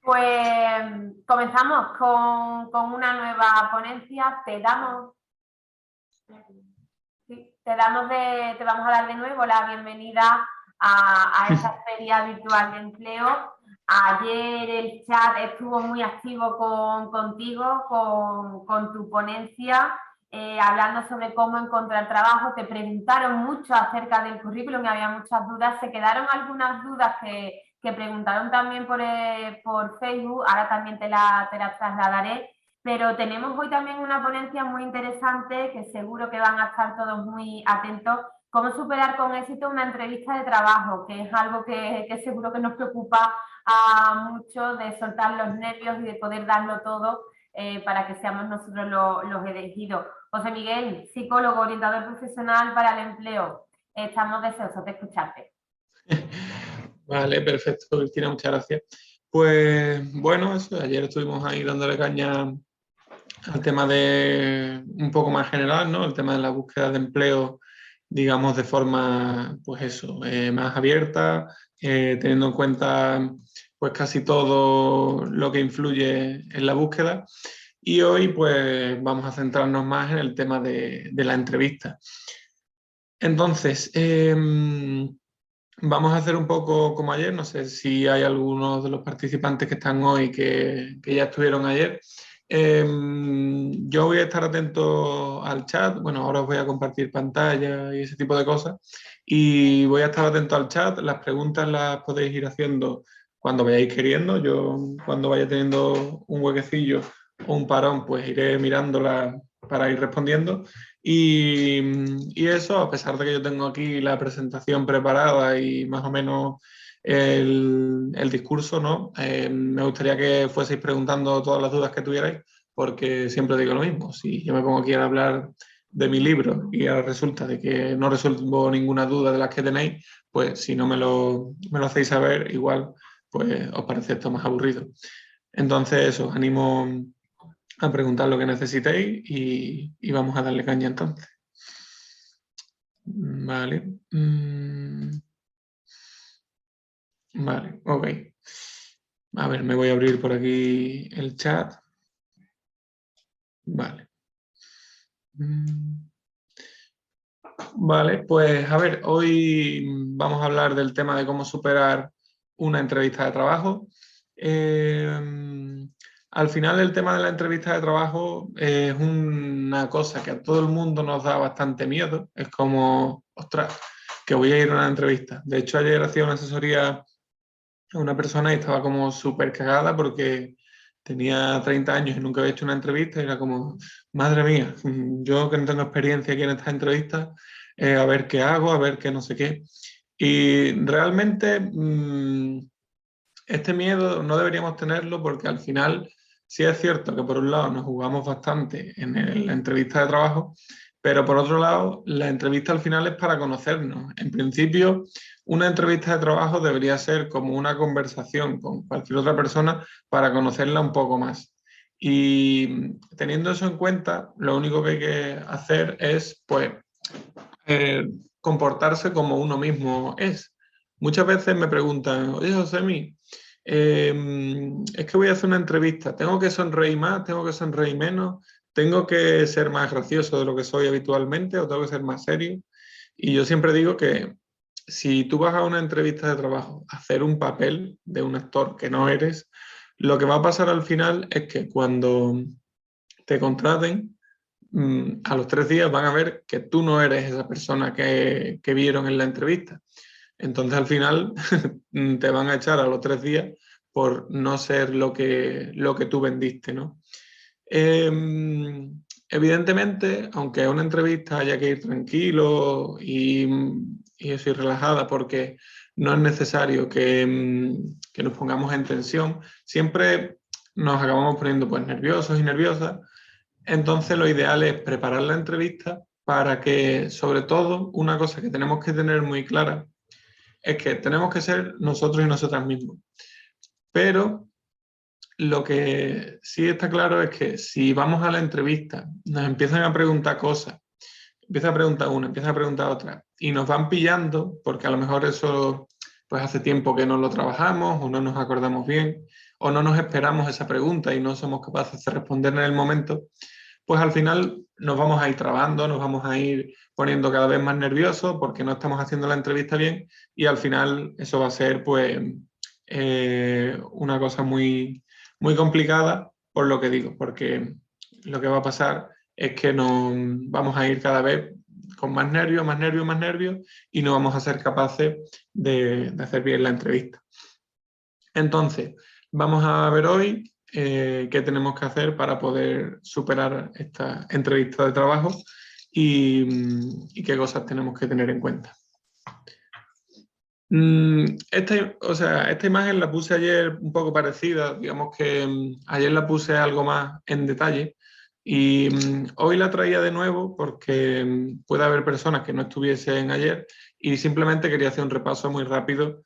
Pues comenzamos con una nueva ponencia. Te vamos a dar de nuevo la bienvenida a esta feria virtual de empleo. Ayer el chat estuvo muy activo contigo, con tu ponencia, hablando sobre cómo encontrar trabajo. Te preguntaron mucho acerca del currículum y había muchas dudas. Se quedaron algunas dudas que preguntaron también por Facebook, ahora también te las trasladaré. Pero tenemos hoy también una ponencia muy interesante que seguro que van a estar todos muy atentos. Cómo superar con éxito una entrevista de trabajo, que es algo que seguro que nos preocupa a muchos, de soltar los nervios y de poder darlo todo para que seamos nosotros los elegidos. José Miguel, psicólogo, orientador profesional para el empleo. Estamos deseosos de escucharte. Vale, perfecto, Cristina, muchas gracias. Pues bueno, eso, ayer estuvimos ahí dándole caña al tema de un poco más general, ¿no? El tema de la búsqueda de empleo, digamos, de forma, pues eso, más abierta, teniendo en cuenta pues casi todo lo que influye en la búsqueda. Y hoy pues vamos a centrarnos más en el tema de la entrevista. Entonces, vamos a hacer un poco como ayer. No sé si hay algunos de los participantes que están hoy que ya estuvieron ayer. Yo voy a estar atento al chat. Bueno, ahora os voy a compartir pantalla y ese tipo de cosas. Y voy a estar atento al chat. Las preguntas las podéis ir haciendo cuando vayáis queriendo. Yo cuando vaya teniendo un huequecillo o un parón, pues iré mirándolas para ir respondiendo. Y eso, a pesar de que yo tengo aquí la presentación preparada y más o menos el discurso, ¿no? Me gustaría que fueseis preguntando todas las dudas que tuvierais, porque siempre digo lo mismo. Si yo me pongo aquí a hablar de mi libro y ahora resulta de que no resuelvo ninguna duda de las que tenéis, pues si no me lo hacéis saber, igual pues os parece esto más aburrido. Entonces, eso, os animo a preguntar lo que necesitéis y vamos a darle caña entonces. Vale. Vale, ok. A ver, me voy a abrir por aquí el chat. Vale. Vale, pues a ver, hoy vamos a hablar del tema de cómo superar una entrevista de trabajo. Al final el tema de la entrevista de trabajo es una cosa que a todo el mundo nos da bastante miedo. Es como, ostras, que voy a ir a una entrevista. De hecho, ayer hacía una asesoría a una persona y estaba como súper cagada porque tenía 30 años y nunca había hecho una entrevista y era como, madre mía, yo que no tengo experiencia aquí en estas entrevistas, a ver qué hago, a ver qué no sé qué. Y realmente este miedo no deberíamos tenerlo porque al final sí es cierto que por un lado nos jugamos bastante en la entrevista de trabajo, pero por otro lado la entrevista al final es para conocernos. En principio, una entrevista de trabajo debería ser como una conversación con cualquier otra persona para conocerla un poco más. Y teniendo eso en cuenta, lo único que hay que hacer es, pues, comportarse como uno mismo es. Muchas veces me preguntan, oye, Josemi, es que voy a hacer una entrevista, ¿tengo que sonreír más? ¿Tengo que sonreír menos? ¿Tengo que ser más gracioso de lo que soy habitualmente o tengo que ser más serio? Y yo siempre digo que si tú vas a una entrevista de trabajo a hacer un papel de un actor que no eres, lo que va a pasar al final es que cuando te contraten, a los 3 días van a ver que tú no eres esa persona que vieron en la entrevista. Entonces al final te van a echar a los 3 días por no ser lo que tú vendiste, ¿no? Evidentemente, aunque a una entrevista haya que ir tranquilo y eso, y relajada, porque no es necesario que nos pongamos en tensión, siempre nos acabamos poniendo pues nerviosos y nerviosas. Entonces lo ideal es preparar la entrevista para que, sobre todo, una cosa que tenemos que tener muy clara es que tenemos que ser nosotros y nosotras mismos. Pero lo que sí está claro es que si vamos a la entrevista, nos empiezan a preguntar cosas, empieza a preguntar una, empieza a preguntar otra, y nos van pillando, porque a lo mejor eso pues hace tiempo que no lo trabajamos o no nos acordamos bien, o no nos esperamos esa pregunta y no somos capaces de responder en el momento, pues al final nos vamos a ir trabando, nos vamos a ir poniendo cada vez más nerviosos porque no estamos haciendo la entrevista bien y al final eso va a ser pues una cosa muy, muy complicada por lo que digo, porque lo que va a pasar es que nos vamos a ir cada vez con más nervios, más nervios, más nervios y no vamos a ser capaces de hacer bien la entrevista. Entonces, vamos a ver hoy qué tenemos que hacer para poder superar esta entrevista de trabajo y qué cosas tenemos que tener en cuenta. Esta imagen la puse ayer un poco parecida, digamos que ayer la puse algo más en detalle y hoy la traía de nuevo porque puede haber personas que no estuviesen ayer y simplemente quería hacer un repaso muy rápido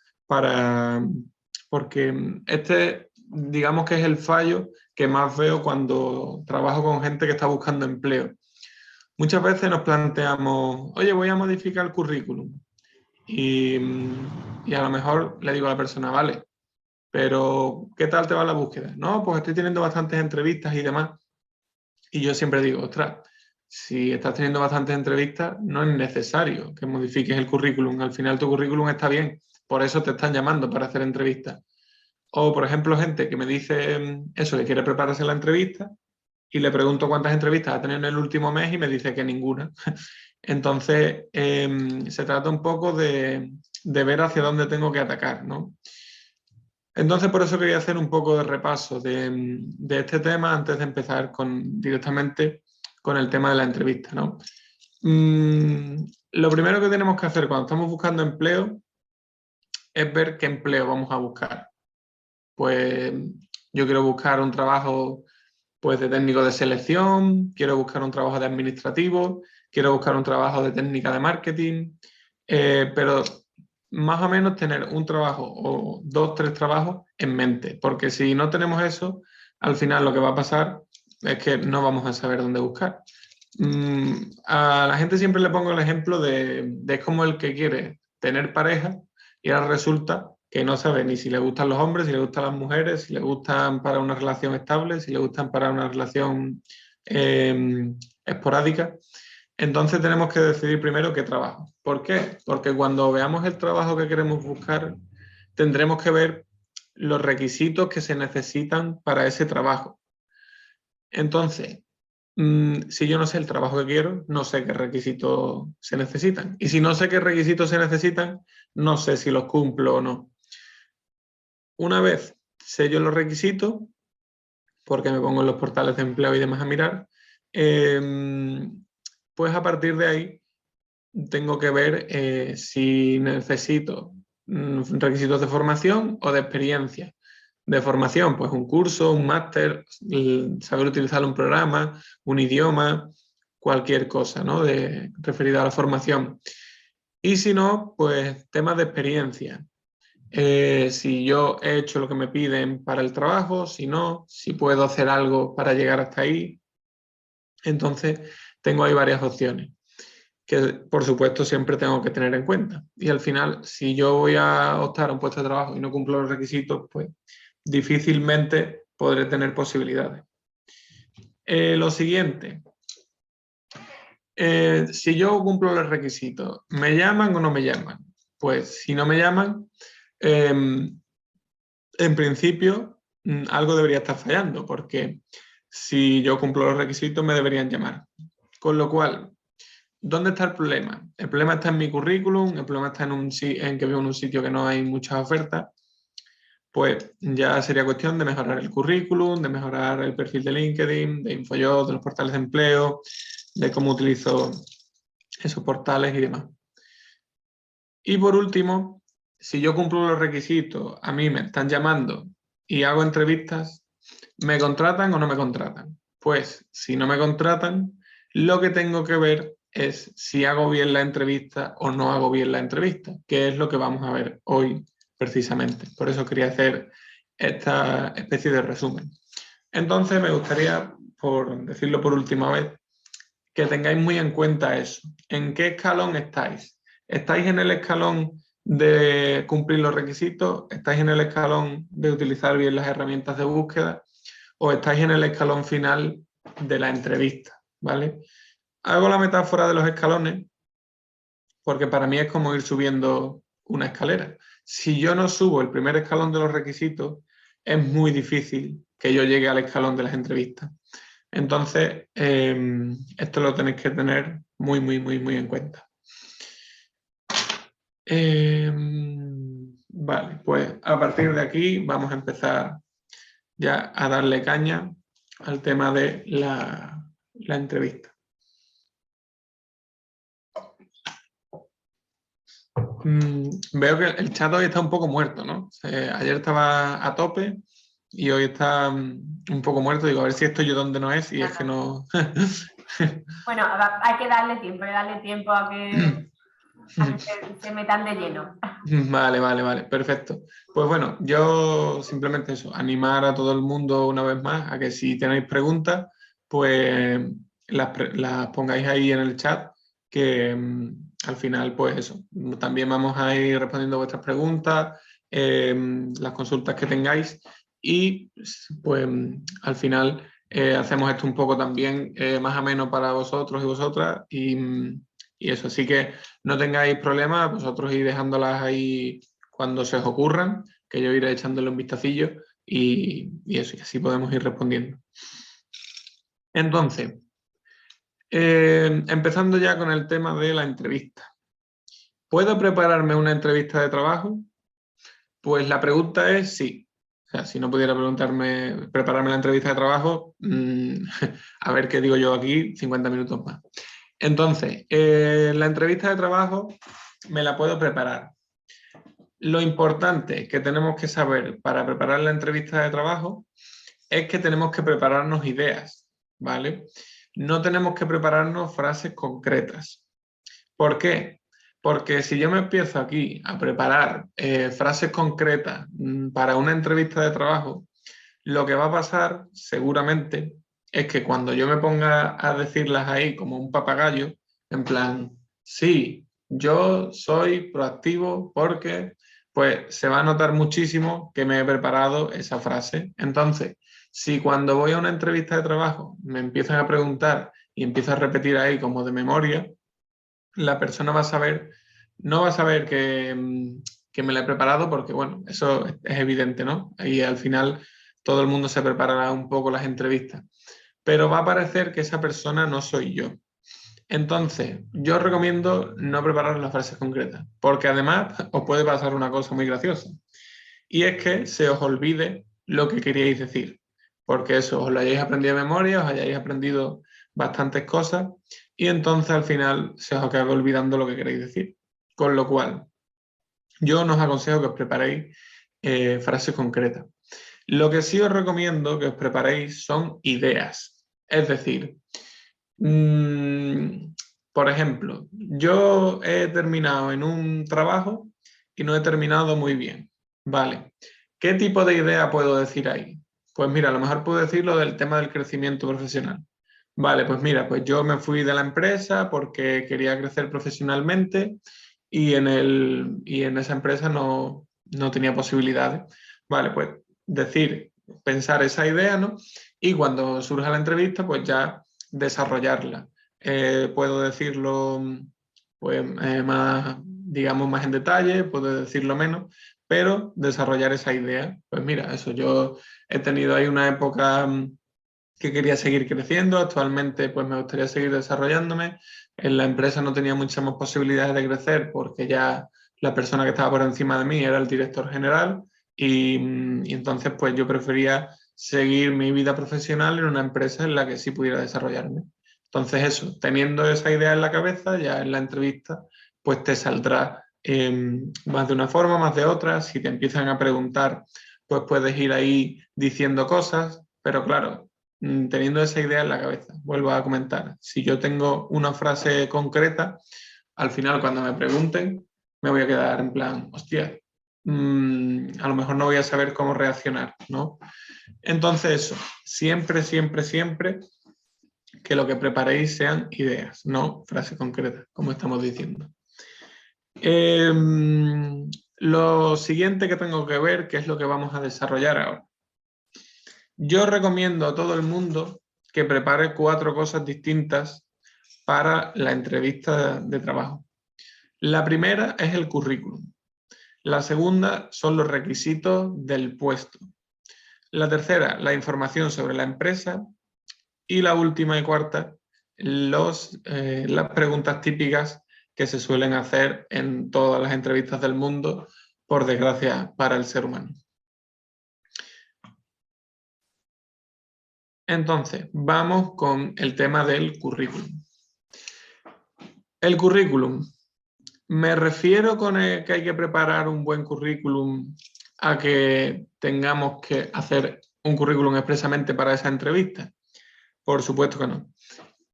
porque digamos que es el fallo que más veo cuando trabajo con gente que está buscando empleo. Muchas veces nos planteamos, oye, voy a modificar el currículum. Y a lo mejor le digo a la persona, vale, pero ¿qué tal te va la búsqueda? No, pues estoy teniendo bastantes entrevistas y demás. Y yo siempre digo, ostras, si estás teniendo bastantes entrevistas, no es necesario que modifiques el currículum. Al final tu currículum está bien, por eso te están llamando para hacer entrevistas. O, por ejemplo, gente que me dice eso, que quiere prepararse la entrevista y le pregunto cuántas entrevistas ha tenido en el último mes y me dice que ninguna. Entonces, se trata un poco de ver hacia dónde tengo que atacar, ¿no? Entonces, por eso quería hacer un poco de repaso de este tema antes de empezar directamente con el tema de la entrevista, ¿no? Lo primero que tenemos que hacer cuando estamos buscando empleo es ver qué empleo vamos a buscar. Pues yo quiero buscar un trabajo pues, de técnico de selección, quiero buscar un trabajo de administrativo, quiero buscar un trabajo de técnica de marketing, pero más o menos tener un trabajo o 2, 3 trabajos en mente, porque si no tenemos eso, al final lo que va a pasar es que no vamos a saber dónde buscar. A la gente siempre le pongo el ejemplo de es como el que quiere tener pareja y ahora resulta que no sabe ni si le gustan los hombres, si le gustan las mujeres, si le gustan para una relación estable, si le gustan para una relación esporádica. Entonces tenemos que decidir primero qué trabajo. ¿Por qué? Porque cuando veamos el trabajo que queremos buscar, tendremos que ver los requisitos que se necesitan para ese trabajo. Entonces, si yo no sé el trabajo que quiero, no sé qué requisitos se necesitan. Y si no sé qué requisitos se necesitan, no sé si los cumplo o no. Una vez sé yo los requisitos, porque me pongo en los portales de empleo y demás a mirar, pues a partir de ahí tengo que ver si necesito requisitos de formación o de experiencia. De formación, pues un curso, un máster, saber utilizar un programa, un idioma, cualquier cosa, ¿no? Referida a la formación. Y si no, pues temas de experiencia. Si yo he hecho lo que me piden para el trabajo, si no, si puedo hacer algo para llegar hasta ahí. Entonces, tengo ahí varias opciones que, por supuesto, siempre tengo que tener en cuenta. Y al final, si yo voy a optar a un puesto de trabajo y no cumplo los requisitos, pues difícilmente podré tener posibilidades. Lo siguiente, si yo cumplo los requisitos, ¿me llaman o no me llaman? Pues si no me llaman, en principio algo debería estar fallando, porque si yo cumplo los requisitos me deberían llamar. Con lo cual, ¿dónde está el problema? El problema está en mi currículum, el problema está en que vivo en un sitio que no hay muchas ofertas. Pues ya sería cuestión de mejorar el currículum, de mejorar el perfil de LinkedIn, de InfoJobs, de los portales de empleo, de cómo utilizo esos portales y demás. Y por último, si yo cumplo los requisitos, a mí me están llamando y hago entrevistas, ¿me contratan o no me contratan? Pues si no me contratan, lo que tengo que ver es si hago bien la entrevista o no hago bien la entrevista, que es lo que vamos a ver hoy precisamente. Por eso quería hacer esta especie de resumen. Entonces me gustaría, por decirlo por última vez, que tengáis muy en cuenta eso. ¿En qué escalón estáis? ¿Estáis en el escalón de cumplir los requisitos, estáis en el escalón de utilizar bien las herramientas de búsqueda o estáis en el escalón final de la entrevista, ¿vale? Hago la metáfora de los escalones porque para mí es como ir subiendo una escalera. Si yo no subo el primer escalón de los requisitos, es muy difícil que yo llegue al escalón de las entrevistas. Entonces, esto lo tenéis que tener muy, muy, muy, muy en cuenta. Vale, pues a partir de aquí vamos a empezar ya a darle caña al tema de la entrevista. Veo que el chat hoy está un poco muerto, ¿no? Ayer estaba a tope y hoy está un poco muerto. Digo, a ver si estoy yo donde no es y es que no... Bueno, hay que darle tiempo a que se metan de lleno. Vale, perfecto. Pues bueno, yo simplemente eso, animar a todo el mundo una vez más a que si tenéis preguntas, pues las pongáis ahí en el chat, que al final, pues eso, también vamos a ir respondiendo vuestras preguntas, las consultas que tengáis y pues al final hacemos esto un poco también más ameno para vosotros y vosotras y eso, así que no tengáis problemas, vosotros ir dejándolas ahí cuando se os ocurran, que yo iré echándole un vistacillo y eso, y así podemos ir respondiendo. Entonces, empezando ya con el tema de la entrevista. ¿Puedo prepararme una entrevista de trabajo? Pues la pregunta es sí. O sea, si no pudiera prepararme la entrevista de trabajo, a ver qué digo yo aquí, 50 minutos más. Entonces, la entrevista de trabajo me la puedo preparar. Lo importante que tenemos que saber para preparar la entrevista de trabajo es que tenemos que prepararnos ideas, ¿vale? No tenemos que prepararnos frases concretas. ¿Por qué? Porque si yo me empiezo aquí a preparar frases concretas para una entrevista de trabajo, lo que va a pasar seguramente es que cuando yo me ponga a decirlas ahí como un papagayo, en plan, sí, yo soy proactivo porque, pues se va a notar muchísimo que me he preparado esa frase. Entonces, si cuando voy a una entrevista de trabajo me empiezan a preguntar y empiezo a repetir ahí como de memoria, la persona va a saber, no va a saber que me la he preparado porque, bueno, eso es evidente, ¿no? Y al final todo el mundo se preparará un poco las entrevistas, pero va a parecer que esa persona no soy yo. Entonces, yo os recomiendo no preparar las frases concretas, porque además os puede pasar una cosa muy graciosa, y es que se os olvide lo que queríais decir, porque eso, os lo hayáis aprendido de memoria, os hayáis aprendido bastantes cosas, y entonces al final se os acaba olvidando lo que queréis decir. Con lo cual, yo os aconsejo que os preparéis frases concretas. Lo que sí os recomiendo que os preparéis son ideas. Es decir, por ejemplo, yo he terminado en un trabajo y no he terminado muy bien. Vale, ¿qué tipo de idea puedo decir ahí? Pues mira, a lo mejor puedo decir lo del tema del crecimiento profesional. Vale, pues mira, pues yo me fui de la empresa porque quería crecer profesionalmente y en esa empresa no tenía posibilidades. Vale, pues pensar esa idea, ¿no? Y cuando surja la entrevista, pues ya desarrollarla. Puedo decirlo pues, más, digamos, más en detalle, puedo decirlo menos, pero desarrollar esa idea. Pues mira, eso, yo he tenido ahí una época que quería seguir creciendo, actualmente pues me gustaría seguir desarrollándome. En la empresa no tenía muchas más posibilidades de crecer porque ya la persona que estaba por encima de mí era el director general y entonces pues yo prefería seguir mi vida profesional en una empresa en la que sí pudiera desarrollarme. Entonces eso, teniendo esa idea en la cabeza, ya en la entrevista pues te saldrá más de una forma, más de otra. Si te empiezan a preguntar, pues puedes ir ahí diciendo cosas, pero claro, teniendo esa idea en la cabeza. Vuelvo a comentar, si yo tengo una frase concreta, al final cuando me pregunten, me voy a quedar en plan, hostia, a lo mejor no voy a saber cómo reaccionar, ¿no? Entonces eso, siempre, siempre, siempre que lo que preparéis sean ideas, no frases concretas, como estamos diciendo. Lo siguiente que tengo que ver, que es lo que vamos a desarrollar ahora. Yo recomiendo a todo el mundo que prepare 4 cosas distintas para la entrevista de trabajo. La primera es el currículum. La segunda son los requisitos del puesto. La tercera, la información sobre la empresa. Y la última y cuarta, las preguntas típicas que se suelen hacer en todas las entrevistas del mundo, por desgracia, para el ser humano. Entonces, vamos con el tema del currículum. El currículum. Me refiero con que hay que preparar un buen currículum a que tengamos que hacer un currículum expresamente para esa entrevista. Por supuesto que no.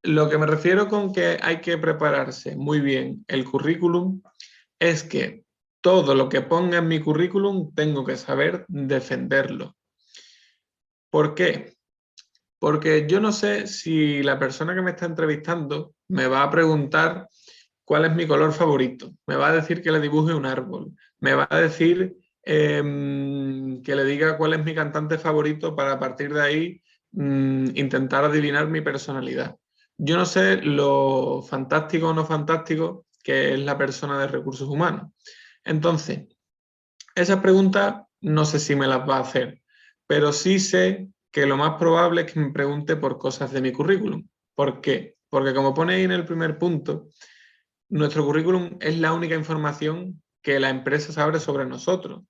Lo que me refiero con que hay que prepararse muy bien el currículum es que todo lo que ponga en mi currículum tengo que saber defenderlo. ¿Por qué? Porque yo no sé si la persona que me está entrevistando me va a preguntar cuál es mi color favorito, me va a decir que le dibuje un árbol, me va a decir que le diga cuál es mi cantante favorito para a partir de ahí intentar adivinar mi personalidad. Yo no sé lo fantástico o no fantástico que es la persona de recursos humanos. Entonces, esas preguntas no sé si me las va a hacer, pero sí sé que lo más probable es que me pregunte por cosas de mi currículum. ¿Por qué? Porque como pone ahí en el primer punto, nuestro currículum es la única información que la empresa sabe sobre nosotros.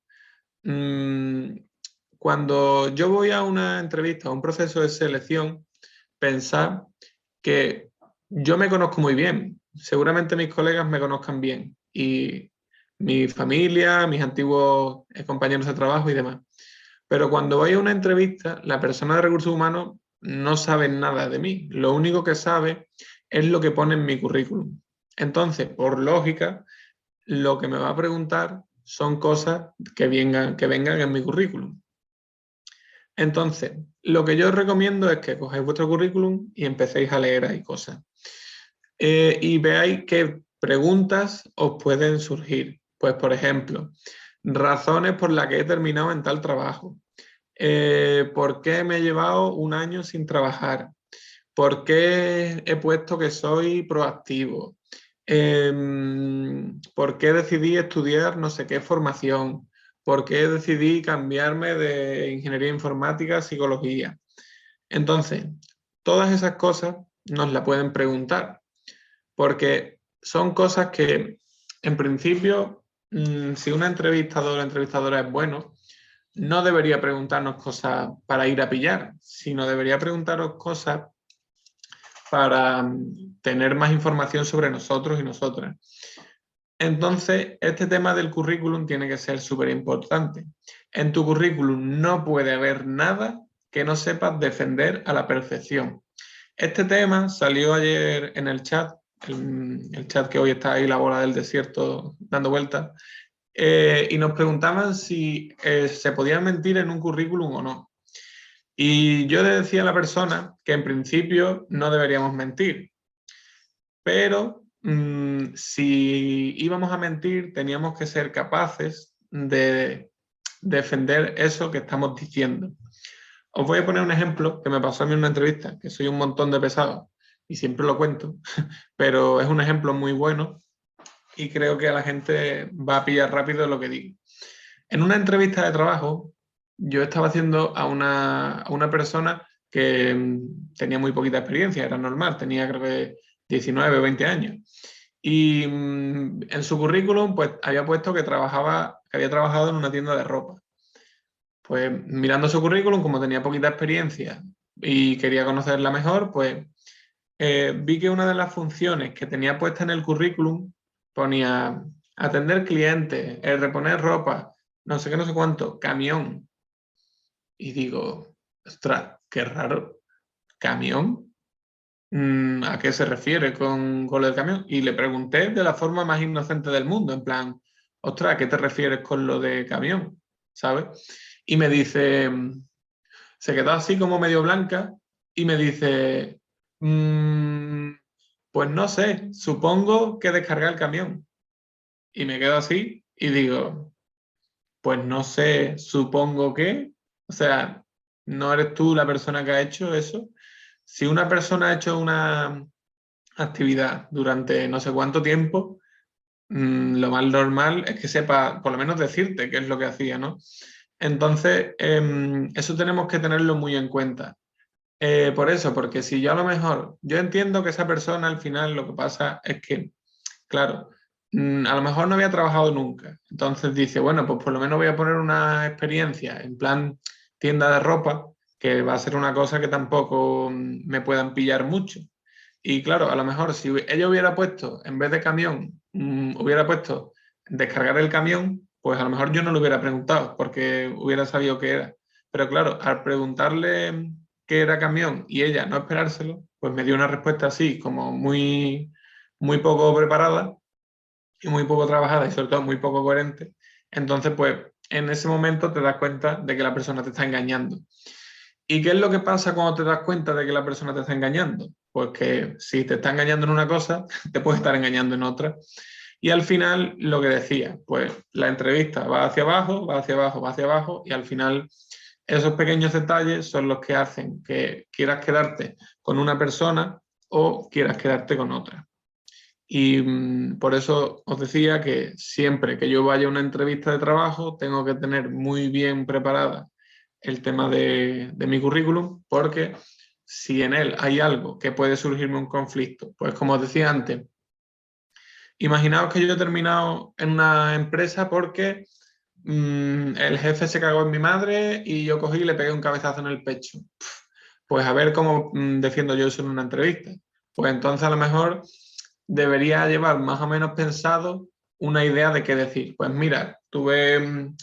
Cuando yo voy a una entrevista, a un proceso de selección, pensar que yo me conozco muy bien, seguramente mis colegas me conozcan bien y mi familia, mis antiguos compañeros de trabajo y demás. Pero cuando voy a una entrevista, la persona de recursos humanos no sabe nada de mí. Lo único que sabe es lo que pone en mi currículum. Entonces, por lógica, lo que me va a preguntar son cosas que vengan en mi currículum. Entonces, lo que yo os recomiendo es que cojáis vuestro currículum y empecéis a leer ahí cosas. Y veáis qué preguntas os pueden surgir. Pues, por ejemplo, razones por las que he terminado en tal trabajo. ¿Por qué me he llevado un año sin trabajar? ¿Por qué he puesto que soy proactivo? ¿Por qué decidí estudiar no sé qué formación? ¿Por qué decidí cambiarme de ingeniería informática a psicología? Entonces, todas esas cosas nos las pueden preguntar, porque son cosas que, en principio, si una entrevistadora o entrevistadora es bueno, no debería preguntarnos cosas para ir a pillar, sino debería preguntaros cosas para tener más información sobre nosotros y nosotras. Entonces, este tema del currículum tiene que ser súper importante. En tu currículum no puede haber nada que no sepas defender a la perfección. Este tema salió ayer en el chat, el chat que hoy está ahí, la bola del desierto dando vueltas, y nos preguntaban si se podía mentir en un currículum o no. Y yo le decía a la persona que en principio no deberíamos mentir, pero si íbamos a mentir teníamos que ser capaces de defender eso que estamos diciendo. Os voy a poner un ejemplo que me pasó a mí en una entrevista, que soy un montón de pesado y siempre lo cuento, pero es un ejemplo muy bueno y creo que a la gente va a pillar rápido lo que digo. En una entrevista de trabajo, yo estaba haciendo a una persona que tenía muy poquita experiencia, era normal, tenía creo que 19 o 20 años. Y en su currículum pues había puesto que había trabajado en una tienda de ropa. Pues mirando su currículum, como tenía poquita experiencia y quería conocerla mejor, pues vi que una de las funciones que tenía puesta en el currículum ponía atender clientes, reponer ropa, no sé qué, no sé cuánto, camión. Y digo, ostras, qué raro, ¿camión? ¿A qué se refiere con lo del camión? Y le pregunté de la forma más inocente del mundo, en plan, ostras, ¿a qué te refieres con lo de camión? ¿Sabes? Y me dice, se quedó así como medio blanca y me dice, pues no sé, supongo que descargar el camión. Y me quedo así y digo, pues no sé, supongo que, o sea, no eres tú la persona que ha hecho eso. Si una persona ha hecho una actividad durante no sé cuánto tiempo, lo más normal es que sepa, por lo menos decirte qué es lo que hacía, ¿no? Entonces, eso tenemos que tenerlo muy en cuenta. Por eso, porque si yo a lo mejor, yo entiendo que esa persona al final lo que pasa es que, claro, a lo mejor no había trabajado nunca. Entonces dice, bueno, pues por lo menos voy a poner una experiencia en plan tienda de ropa, que va a ser una cosa que tampoco me puedan pillar mucho. Y claro, a lo mejor si ella hubiera puesto, en vez de camión, hubiera puesto descargar el camión, pues a lo mejor yo no le hubiera preguntado porque hubiera sabido qué era. Pero claro, al preguntarle qué era camión y ella no esperárselo, pues me dio una respuesta así, como muy, muy poco preparada y muy poco trabajada y sobre todo muy poco coherente. Entonces, pues en ese momento te das cuenta de que la persona te está engañando. ¿Y qué es lo que pasa cuando te das cuenta de que la persona te está engañando? Pues que si te está engañando en una cosa, te puede estar engañando en otra. Y al final, lo que decía, pues la entrevista va hacia abajo, va hacia abajo, va hacia abajo, y al final esos pequeños detalles son los que hacen que quieras quedarte con una persona o quieras quedarte con otra. Y por eso os decía que siempre que yo vaya a una entrevista de trabajo, tengo que tener muy bien preparada el tema de mi currículum, porque si en él hay algo que puede surgirme un conflicto, pues como os decía antes, imaginaos que yo he terminado en una empresa porque el jefe se cagó en mi madre y yo cogí y le pegué un cabezazo en el pecho. Pues a ver cómo defiendo yo eso en una entrevista. Pues entonces a lo mejor debería llevar más o menos pensado una idea de qué decir. Pues mira, tuve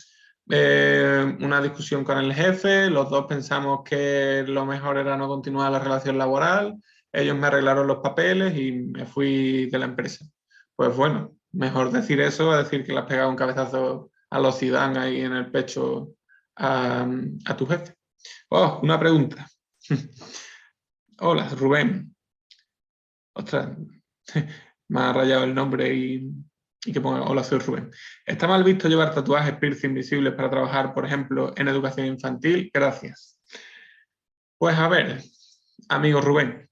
una discusión con el jefe, los dos pensamos que lo mejor era no continuar la relación laboral, ellos me arreglaron los papeles y me fui de la empresa. Pues bueno, mejor decir eso a decir que le has pegado un cabezazo a los Zidane ahí en el pecho a tu jefe. Oh, una pregunta. Hola, Rubén. Ostras, me ha rayado el nombre y que ponga hola, soy Rubén. ¿Está mal visto llevar tatuajes piercing visibles para trabajar, por ejemplo, en educación infantil? Gracias. Pues a ver, amigo Rubén,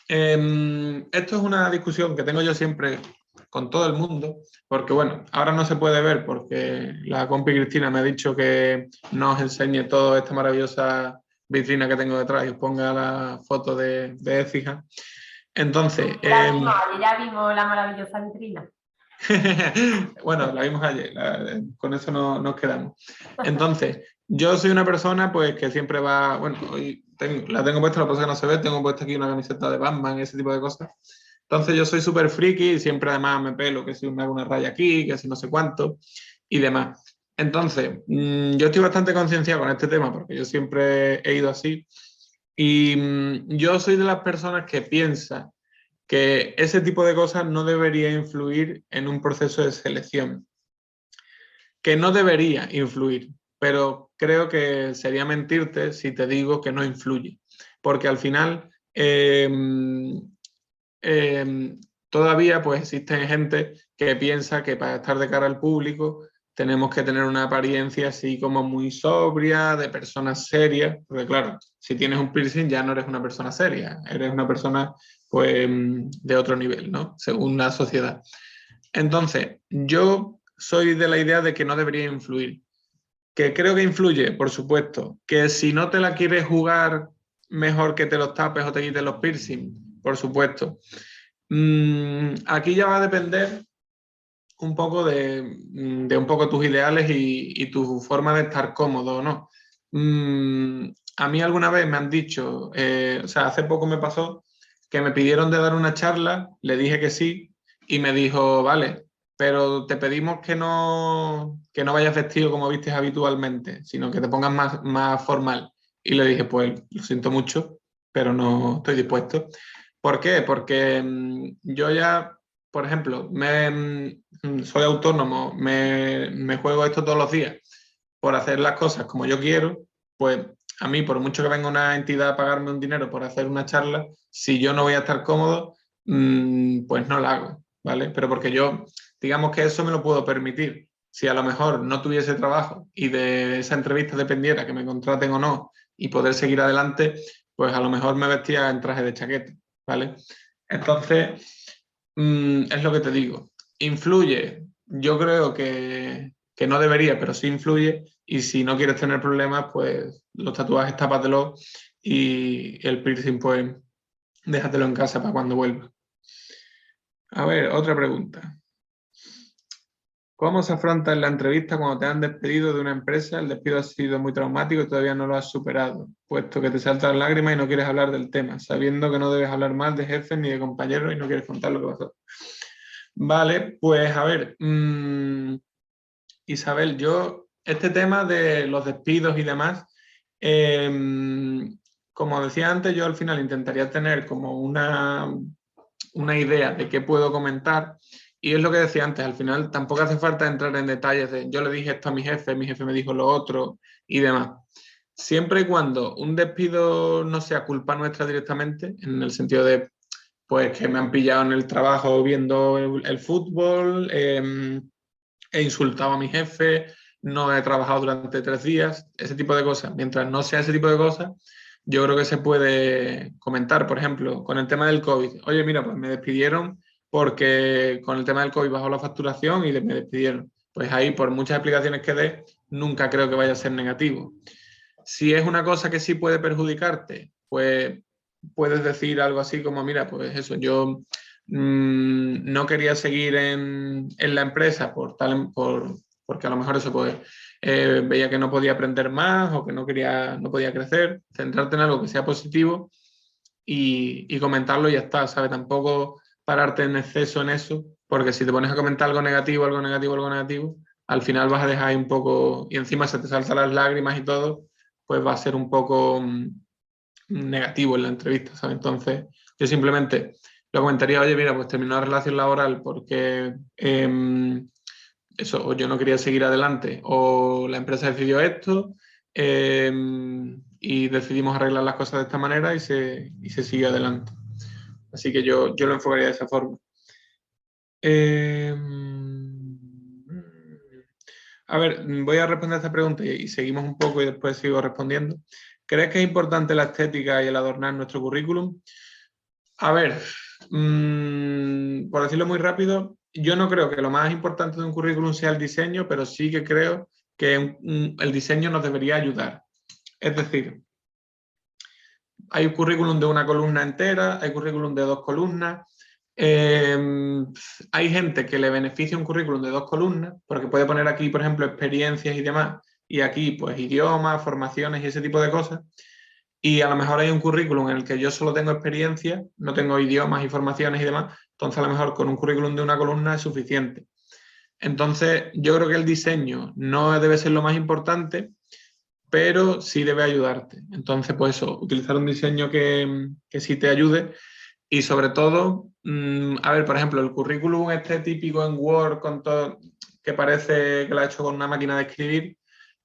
esto es una discusión que tengo yo siempre con todo el mundo, porque bueno, ahora no se puede ver porque la compi Cristina me ha dicho que no os enseñe toda esta maravillosa vitrina que tengo detrás y os ponga la foto de Écija. Entonces, Ya vimos la maravillosa vitrina. bueno, la vimos ayer, con eso nos quedamos. Entonces, yo soy una persona pues que siempre va, bueno, hoy la tengo puesta, lo que pasa es que no se ve, tengo puesta aquí una camiseta de Batman, ese tipo de cosas. Entonces yo soy súper friki y siempre además me pelo, que si me hago una raya aquí, que si no sé cuánto y demás. Entonces, yo estoy bastante concienciado con este tema porque yo siempre he ido así y yo soy de las personas que piensa que ese tipo de cosas no debería influir en un proceso de selección. Que no debería influir, pero creo que sería mentirte si te digo que no influye, porque al final todavía pues existe gente que piensa que para estar de cara al público tenemos que tener una apariencia así como muy sobria, de personas serias, porque claro, si tienes un piercing ya no eres una persona seria, eres una persona pues de otro nivel, ¿no? Según la sociedad. Entonces, yo soy de la idea de que no debería influir. Que creo que influye, por supuesto. Que si no te la quieres jugar, mejor que te los tapes o te quites los piercing, por supuesto. Aquí ya va a depender un poco de un poco tus ideales y tu forma de estar cómodo o no. A mí alguna vez me han dicho, o sea, hace poco me pasó que me pidieron de dar una charla, le dije que sí y me dijo, vale, pero te pedimos que no vayas vestido como vistes habitualmente, sino que te pongas más formal. Y le dije, pues lo siento mucho, pero no estoy dispuesto. ¿Por qué? Porque yo ya, por ejemplo, soy autónomo, me juego esto todos los días por hacer las cosas como yo quiero, pues a mí, por mucho que venga una entidad a pagarme un dinero por hacer una charla, si yo no voy a estar cómodo, pues no la hago, ¿vale? Pero porque yo digamos que eso me lo puedo permitir. Si a lo mejor no tuviese trabajo y de esa entrevista dependiera que me contraten o no y poder seguir adelante, pues a lo mejor me vestía en traje de chaqueta, ¿vale? Entonces, es lo que te digo. ¿Influye? Yo creo que no debería, pero sí influye. Y si no quieres tener problemas, pues los tatuajes tápatelos y el piercing, pues déjatelo en casa para cuando vuelva. A ver, otra pregunta. ¿Cómo se afronta en la entrevista cuando te han despedido de una empresa? El despido ha sido muy traumático y todavía no lo has superado, puesto que te saltan lágrimas y no quieres hablar del tema, sabiendo que no debes hablar mal de jefes ni de compañeros y no quieres contar lo que pasó. Vale, pues a ver, Isabel, yo este tema de los despidos y demás, como decía antes, yo al final intentaría tener como una idea de qué puedo comentar. Y es lo que decía antes, al final tampoco hace falta entrar en detalles de yo le dije esto a mi jefe me dijo lo otro y demás. Siempre y cuando un despido no sea culpa nuestra directamente, en el sentido de pues que me han pillado en el trabajo viendo el fútbol, he insultado a mi jefe, no he trabajado durante 3 días, ese tipo de cosas. Mientras no sea ese tipo de cosas, yo creo que se puede comentar, por ejemplo, con el tema del COVID. Oye, mira, pues me despidieron porque con el tema del COVID bajó la facturación y me despidieron. Pues ahí, por muchas explicaciones que dé, nunca creo que vaya a ser negativo. Si es una cosa que sí puede perjudicarte, pues puedes decir algo así como, mira, pues eso, yo no quería seguir en la empresa porque a lo mejor eso pues veía que no podía aprender más o que no podía crecer, centrarte en algo que sea positivo y comentarlo y ya está, ¿sabes? Tampoco pararte en exceso en eso, porque si te pones a comentar algo negativo, al final vas a dejar ahí un poco, y encima se te saltan las lágrimas y todo, pues va a ser un poco negativo en la entrevista, ¿sabes? Entonces, yo simplemente lo comentaría, oye, mira, pues terminó la relación laboral porque eso, o yo no quería seguir adelante, o la empresa decidió esto, y decidimos arreglar las cosas de esta manera y se sigue adelante. Así que yo lo enfocaría de esa forma. A ver, voy a responder a esta pregunta y seguimos un poco y después sigo respondiendo. ¿Crees que es importante la estética y el adornar nuestro currículum? A ver, por decirlo muy rápido, yo no creo que lo más importante de un currículum sea el diseño, pero sí que creo que el diseño nos debería ayudar. Es decir, hay un currículum de una columna entera, hay currículum de 2 columnas. Hay gente que le beneficia un currículum de 2 columnas, porque puede poner aquí, por ejemplo, experiencias y demás, y aquí, pues, idiomas, formaciones y ese tipo de cosas. Y a lo mejor hay un currículum en el que yo solo tengo experiencia, no tengo idiomas y formaciones y demás, entonces a lo mejor con un currículum de una columna es suficiente. Entonces, yo creo que el diseño no debe ser lo más importante, pero sí debe ayudarte. Entonces, pues eso, utilizar un diseño que sí te ayude y sobre todo, a ver, por ejemplo, el currículum este típico en Word con todo, que parece que lo ha hecho con una máquina de escribir,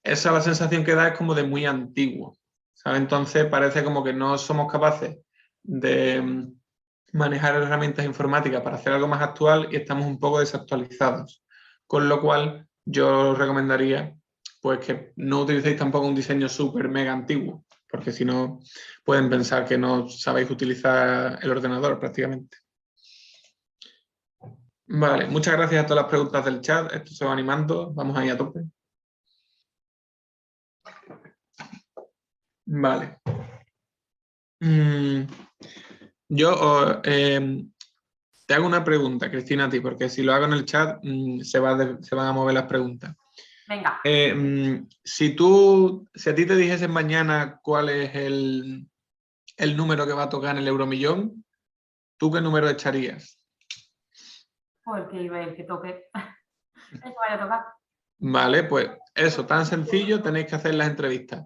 esa la sensación que da es como de muy antiguo, ¿sabes? Entonces parece como que no somos capaces de manejar herramientas informáticas para hacer algo más actual y estamos un poco desactualizados. Con lo cual, yo recomendaría pues que no utilicéis tampoco un diseño súper mega antiguo, porque si no pueden pensar que no sabéis utilizar el ordenador prácticamente. Vale, muchas gracias a todas las preguntas del chat. Esto se va animando, vamos ahí a tope. Vale. Yo te hago una pregunta, Cristina, a ti, porque si lo hago en el chat se van a mover las preguntas. Venga. Si a ti te dijesen mañana cuál es el número que va a tocar en el Euromillón, ¿tú qué número echarías? Porque iba el que toque. El que vaya a tocar. Vale, pues eso, tan sencillo, tenéis que hacer las entrevistas.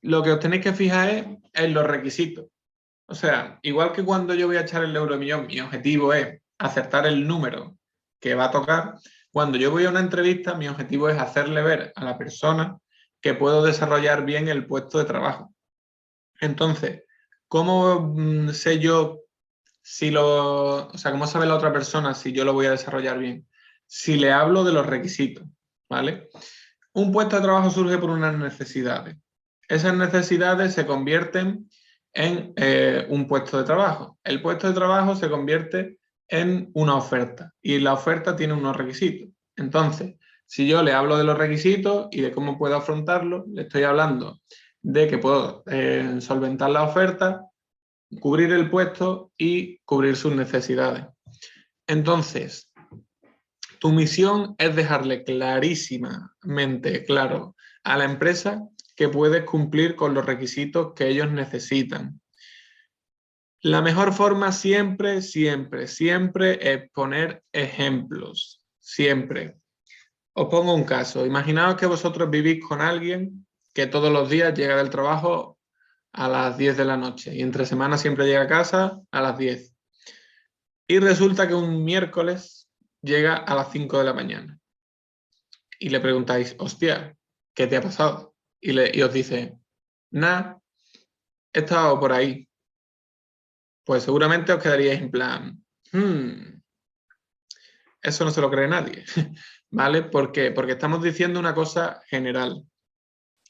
Lo que os tenéis que fijar es en los requisitos. O sea, igual que cuando yo voy a echar el Euromillón, mi objetivo es acertar el número que va a tocar. Cuando yo voy a una entrevista, mi objetivo es hacerle ver a la persona que puedo desarrollar bien el puesto de trabajo. Entonces, ¿cómo sé yo o sea, cómo sabe la otra persona si yo lo voy a desarrollar bien? si le hablo de los requisitos, ¿vale? Un puesto de trabajo surge por unas necesidades. Esas necesidades se convierten en un puesto de trabajo. El puesto de trabajo se convierte en una oferta y la oferta tiene unos requisitos. Entonces, si yo le hablo de los requisitos y de cómo puedo afrontarlo, le estoy hablando de que puedo solventar la oferta, cubrir el puesto y cubrir sus necesidades. Entonces, tu misión es dejarle clarísimamente claro a la empresa que puedes cumplir con los requisitos que ellos necesitan. La mejor forma siempre, siempre, siempre es poner ejemplos. Siempre. Os pongo un caso. Imaginaos que vosotros vivís con alguien que todos los días llega del trabajo a las 10 de la noche y entre semana siempre llega a casa a las 10. Y resulta que un miércoles llega a las 5 de la mañana. Y le preguntáis, hostia, ¿qué te ha pasado? Y os dice, nada, he estado por ahí. Pues seguramente os quedaríais en plan, eso no se lo cree nadie, ¿vale? ¿Por qué? Porque estamos diciendo una cosa general.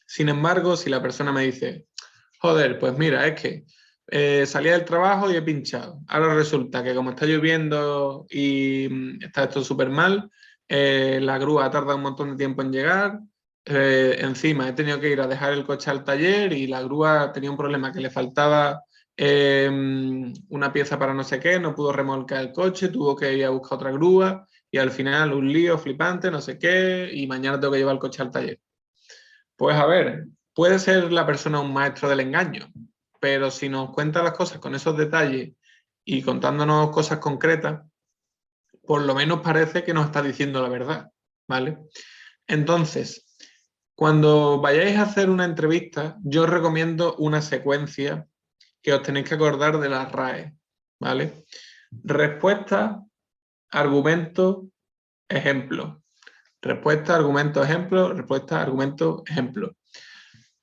Sin embargo, si la persona me dice, joder, pues mira, es que salía del trabajo y he pinchado. Ahora resulta que como está lloviendo y está esto súper mal, la grúa tarda un montón de tiempo en llegar, encima he tenido que ir a dejar el coche al taller y la grúa tenía un problema que le faltaba una pieza para no sé qué, no pudo remolcar el coche, tuvo que ir a buscar otra grúa y al final un lío flipante, no sé qué, y mañana tengo que llevar el coche al taller. Pues a ver, puede ser la persona un maestro del engaño, pero si nos cuenta las cosas con esos detalles y contándonos cosas concretas, por lo menos parece que nos está diciendo la verdad, ¿vale? Entonces, cuando vayáis a hacer una entrevista, yo os recomiendo una secuencia que os tenéis que acordar de las RAE, ¿vale? Respuesta, argumento, ejemplo. Respuesta, argumento, ejemplo, respuesta, argumento, ejemplo.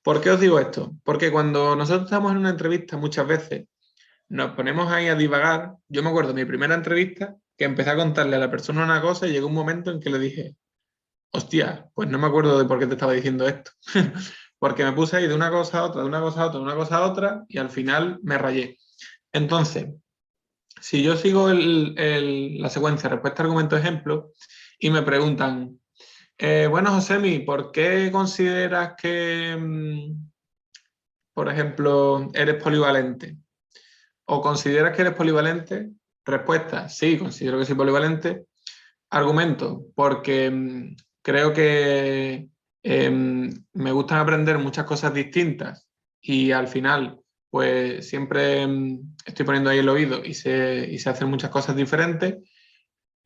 ¿Por qué os digo esto? Porque cuando nosotros estamos en una entrevista muchas veces nos ponemos ahí a divagar. Yo me acuerdo de mi primera entrevista que empecé a contarle a la persona una cosa y llegó un momento en que le dije, hostia, pues no me acuerdo de por qué te estaba diciendo esto. Porque me puse ahí de una cosa a otra, de una cosa a otra, de una cosa a otra y al final me rayé. Entonces, si yo sigo la secuencia respuesta, argumento, ejemplo y me preguntan, bueno, Josemi, ¿por qué consideras que, por ejemplo, eres polivalente? ¿O consideras que eres polivalente? Respuesta, sí, considero que soy polivalente. Argumento, porque creo que me gustan aprender muchas cosas distintas y al final, pues siempre estoy poniendo ahí el oído y se hacen muchas cosas diferentes.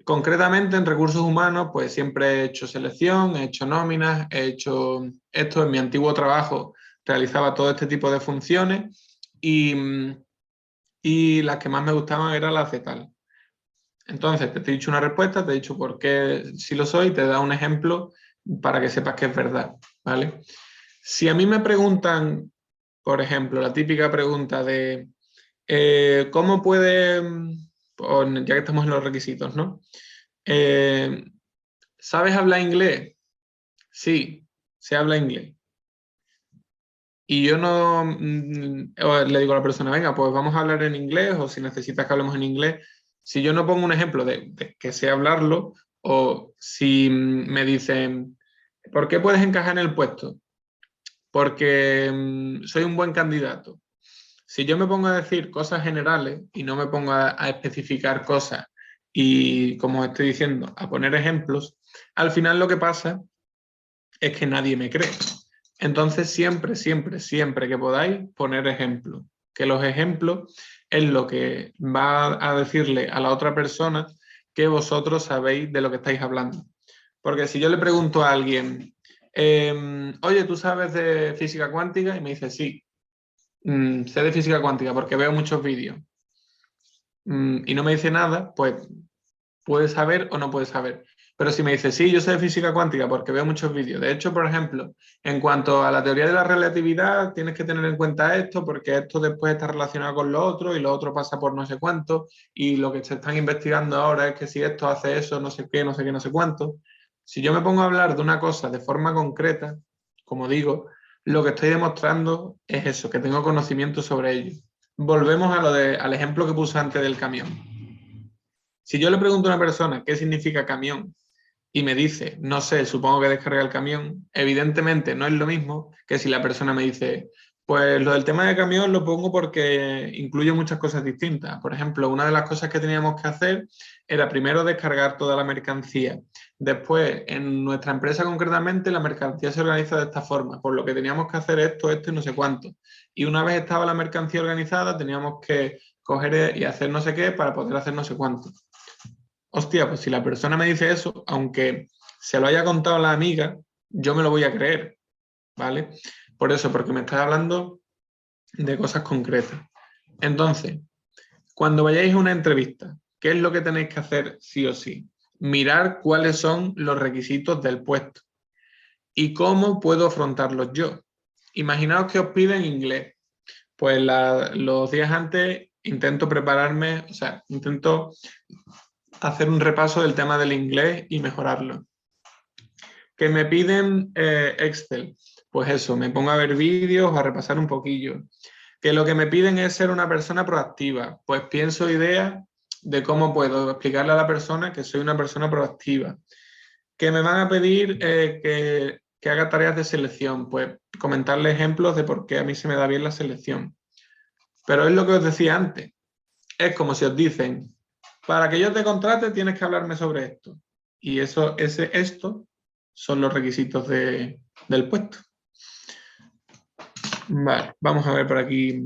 Concretamente en recursos humanos, pues siempre he hecho selección, he hecho nóminas, he hecho esto. En mi antiguo trabajo realizaba todo este tipo de funciones y las que más me gustaban eran las de tal. Entonces, te he dicho una respuesta, te he dicho por qué sí lo soy, te da un ejemplo para que sepas que es verdad, ¿vale? Si a mí me preguntan, por ejemplo, la típica pregunta de ¿cómo puede, ya que estamos en los requisitos, ¿no? ¿Sabes hablar inglés? Sí, sé hablar inglés. Y yo no le digo a la persona, venga, pues vamos a hablar en inglés o si necesitas que hablemos en inglés. Si yo no pongo un ejemplo de que sé hablarlo o si me dicen, ¿por qué puedes encajar en el puesto? Porque soy un buen candidato. Si yo me pongo a decir cosas generales y no me pongo a especificar cosas y, como estoy diciendo, a poner ejemplos, al final lo que pasa es que nadie me cree. Entonces, siempre, siempre, siempre que podáis, poner ejemplos. Que los ejemplos es lo que va a decirle a la otra persona que vosotros sabéis de lo que estáis hablando. Porque si yo le pregunto a alguien, oye, ¿tú sabes de física cuántica? Y me dice, sí, sé de física cuántica porque veo muchos vídeos. Y no me dice nada, pues puede saber o no puede saber. Pero si me dice, sí, yo sé de física cuántica porque veo muchos vídeos. De hecho, por ejemplo, en cuanto a la teoría de la relatividad, tienes que tener en cuenta esto porque esto después está relacionado con lo otro y lo otro pasa por no sé cuánto y lo que se están investigando ahora es que si esto hace eso, no sé qué, no sé qué, no sé cuánto. Si yo me pongo a hablar de una cosa de forma concreta, como digo, lo que estoy demostrando es eso, que tengo conocimiento sobre ello. Volvemos a al ejemplo que puse antes del camión. Si yo le pregunto a una persona qué significa camión y me dice, no sé, supongo que descarga el camión, evidentemente no es lo mismo que si la persona me dice, pues lo del tema de camión lo pongo porque incluye muchas cosas distintas. Por ejemplo, una de las cosas que teníamos que hacer era primero descargar toda la mercancía. Después, en nuestra empresa concretamente, la mercancía se organiza de esta forma, por lo que teníamos que hacer esto, esto y no sé cuánto. Y una vez estaba la mercancía organizada, teníamos que coger y hacer no sé qué para poder hacer no sé cuánto. Hostia, pues si la persona me dice eso, aunque se lo haya contado a la amiga, yo me lo voy a creer, ¿vale? Por eso, porque me estás hablando de cosas concretas. Entonces, cuando vayáis a una entrevista, ¿qué es lo que tenéis que hacer sí o sí? Mirar cuáles son los requisitos del puesto y cómo puedo afrontarlos yo. Imaginaos que os piden inglés. Pues los días antes intento prepararme, o sea, intento hacer un repaso del tema del inglés y mejorarlo. Que me piden Excel, pues eso, me pongo a ver vídeos, a repasar un poquillo. Que lo que me piden es ser una persona proactiva, pues pienso ideas de cómo puedo explicarle a la persona que soy una persona proactiva. Que me van a pedir que haga tareas de selección, pues comentarle ejemplos de por qué a mí se me da bien la selección. Pero es lo que os decía antes, es como si os dicen, para que yo te contrate tienes que hablarme sobre esto. Y esto son los requisitos del puesto. Vale, vamos a ver por aquí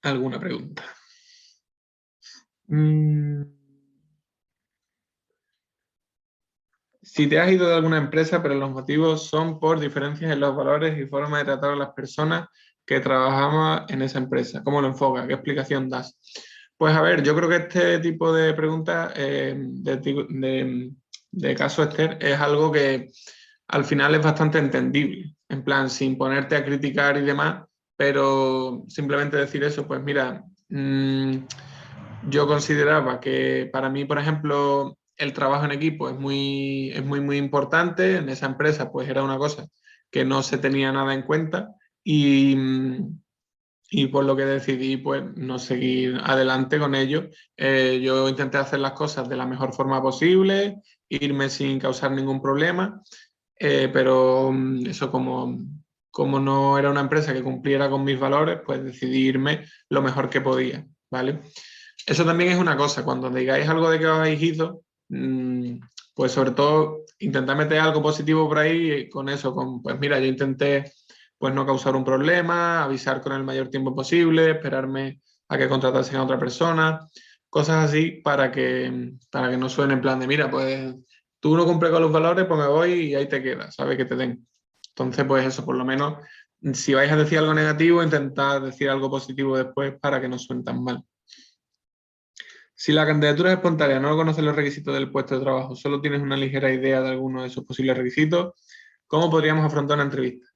alguna pregunta. Si te has ido de alguna empresa, pero los motivos son por diferencias en los valores y forma de tratar a las personas que trabajamos en esa empresa, ¿cómo lo enfocas? ¿Qué explicación das? Pues a ver, yo creo que este tipo de preguntas de caso Esther es algo que al final es bastante entendible, en plan, sin ponerte a criticar y demás, pero simplemente decir eso, pues mira, yo consideraba que para mí, por ejemplo, el trabajo en equipo es muy importante. En esa empresa, pues era una cosa que no se tenía nada en cuenta y por lo que decidí, pues no seguir adelante con ello. Yo intenté hacer las cosas de la mejor forma posible, irme sin causar ningún problema, pero eso como no era una empresa que cumpliera con mis valores, pues decidí irme lo mejor que podía, ¿vale? Eso también es una cosa, cuando digáis algo de que os habéis ido, pues sobre todo intentar meter algo positivo por ahí con eso, pues mira, yo intenté pues no causar un problema, avisar con el mayor tiempo posible, esperarme a que contratasen a otra persona, cosas así para que no suene en plan de mira, pues tú no cumples con los valores, pues me voy y ahí te quedas, ¿sabes? Que te den. Entonces, pues eso, por lo menos, si vais a decir algo negativo, intentad decir algo positivo después para que no suene tan mal. Si la candidatura es espontánea, no conoces los requisitos del puesto de trabajo, solo tienes una ligera idea de alguno de esos posibles requisitos, ¿cómo podríamos afrontar una entrevista?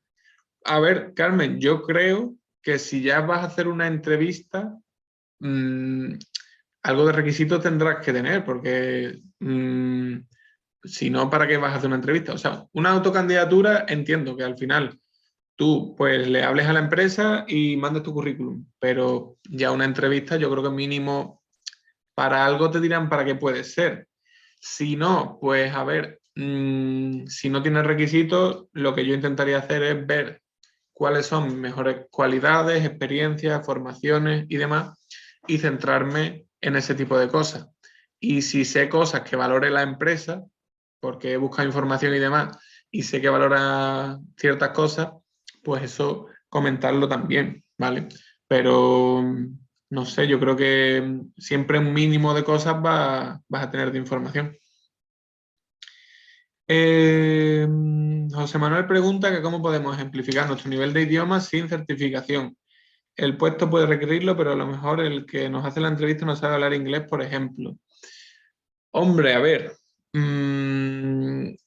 A ver, Carmen, yo creo que si ya vas a hacer una entrevista, algo de requisitos tendrás que tener, porque si no, ¿para qué vas a hacer una entrevista? O sea, una autocandidatura, entiendo que al final tú pues le hables a la empresa y mandes tu currículum, pero ya una entrevista yo creo que mínimo para algo te dirán para qué puede ser. Si no, pues a ver, si no tienes requisitos, lo que yo intentaría hacer es ver cuáles son mis mejores cualidades, experiencias, formaciones y demás, y centrarme en ese tipo de cosas. Y si sé cosas que valore la empresa, porque he buscado información y demás, y sé que valora ciertas cosas, pues eso comentarlo también, ¿vale? Pero no sé, yo creo que siempre un mínimo de cosas vas a tener de información. José Manuel pregunta que cómo podemos ejemplificar nuestro nivel de idioma sin certificación. El puesto puede requerirlo, pero a lo mejor el que nos hace la entrevista no sabe hablar inglés, por ejemplo. Hombre, a ver, El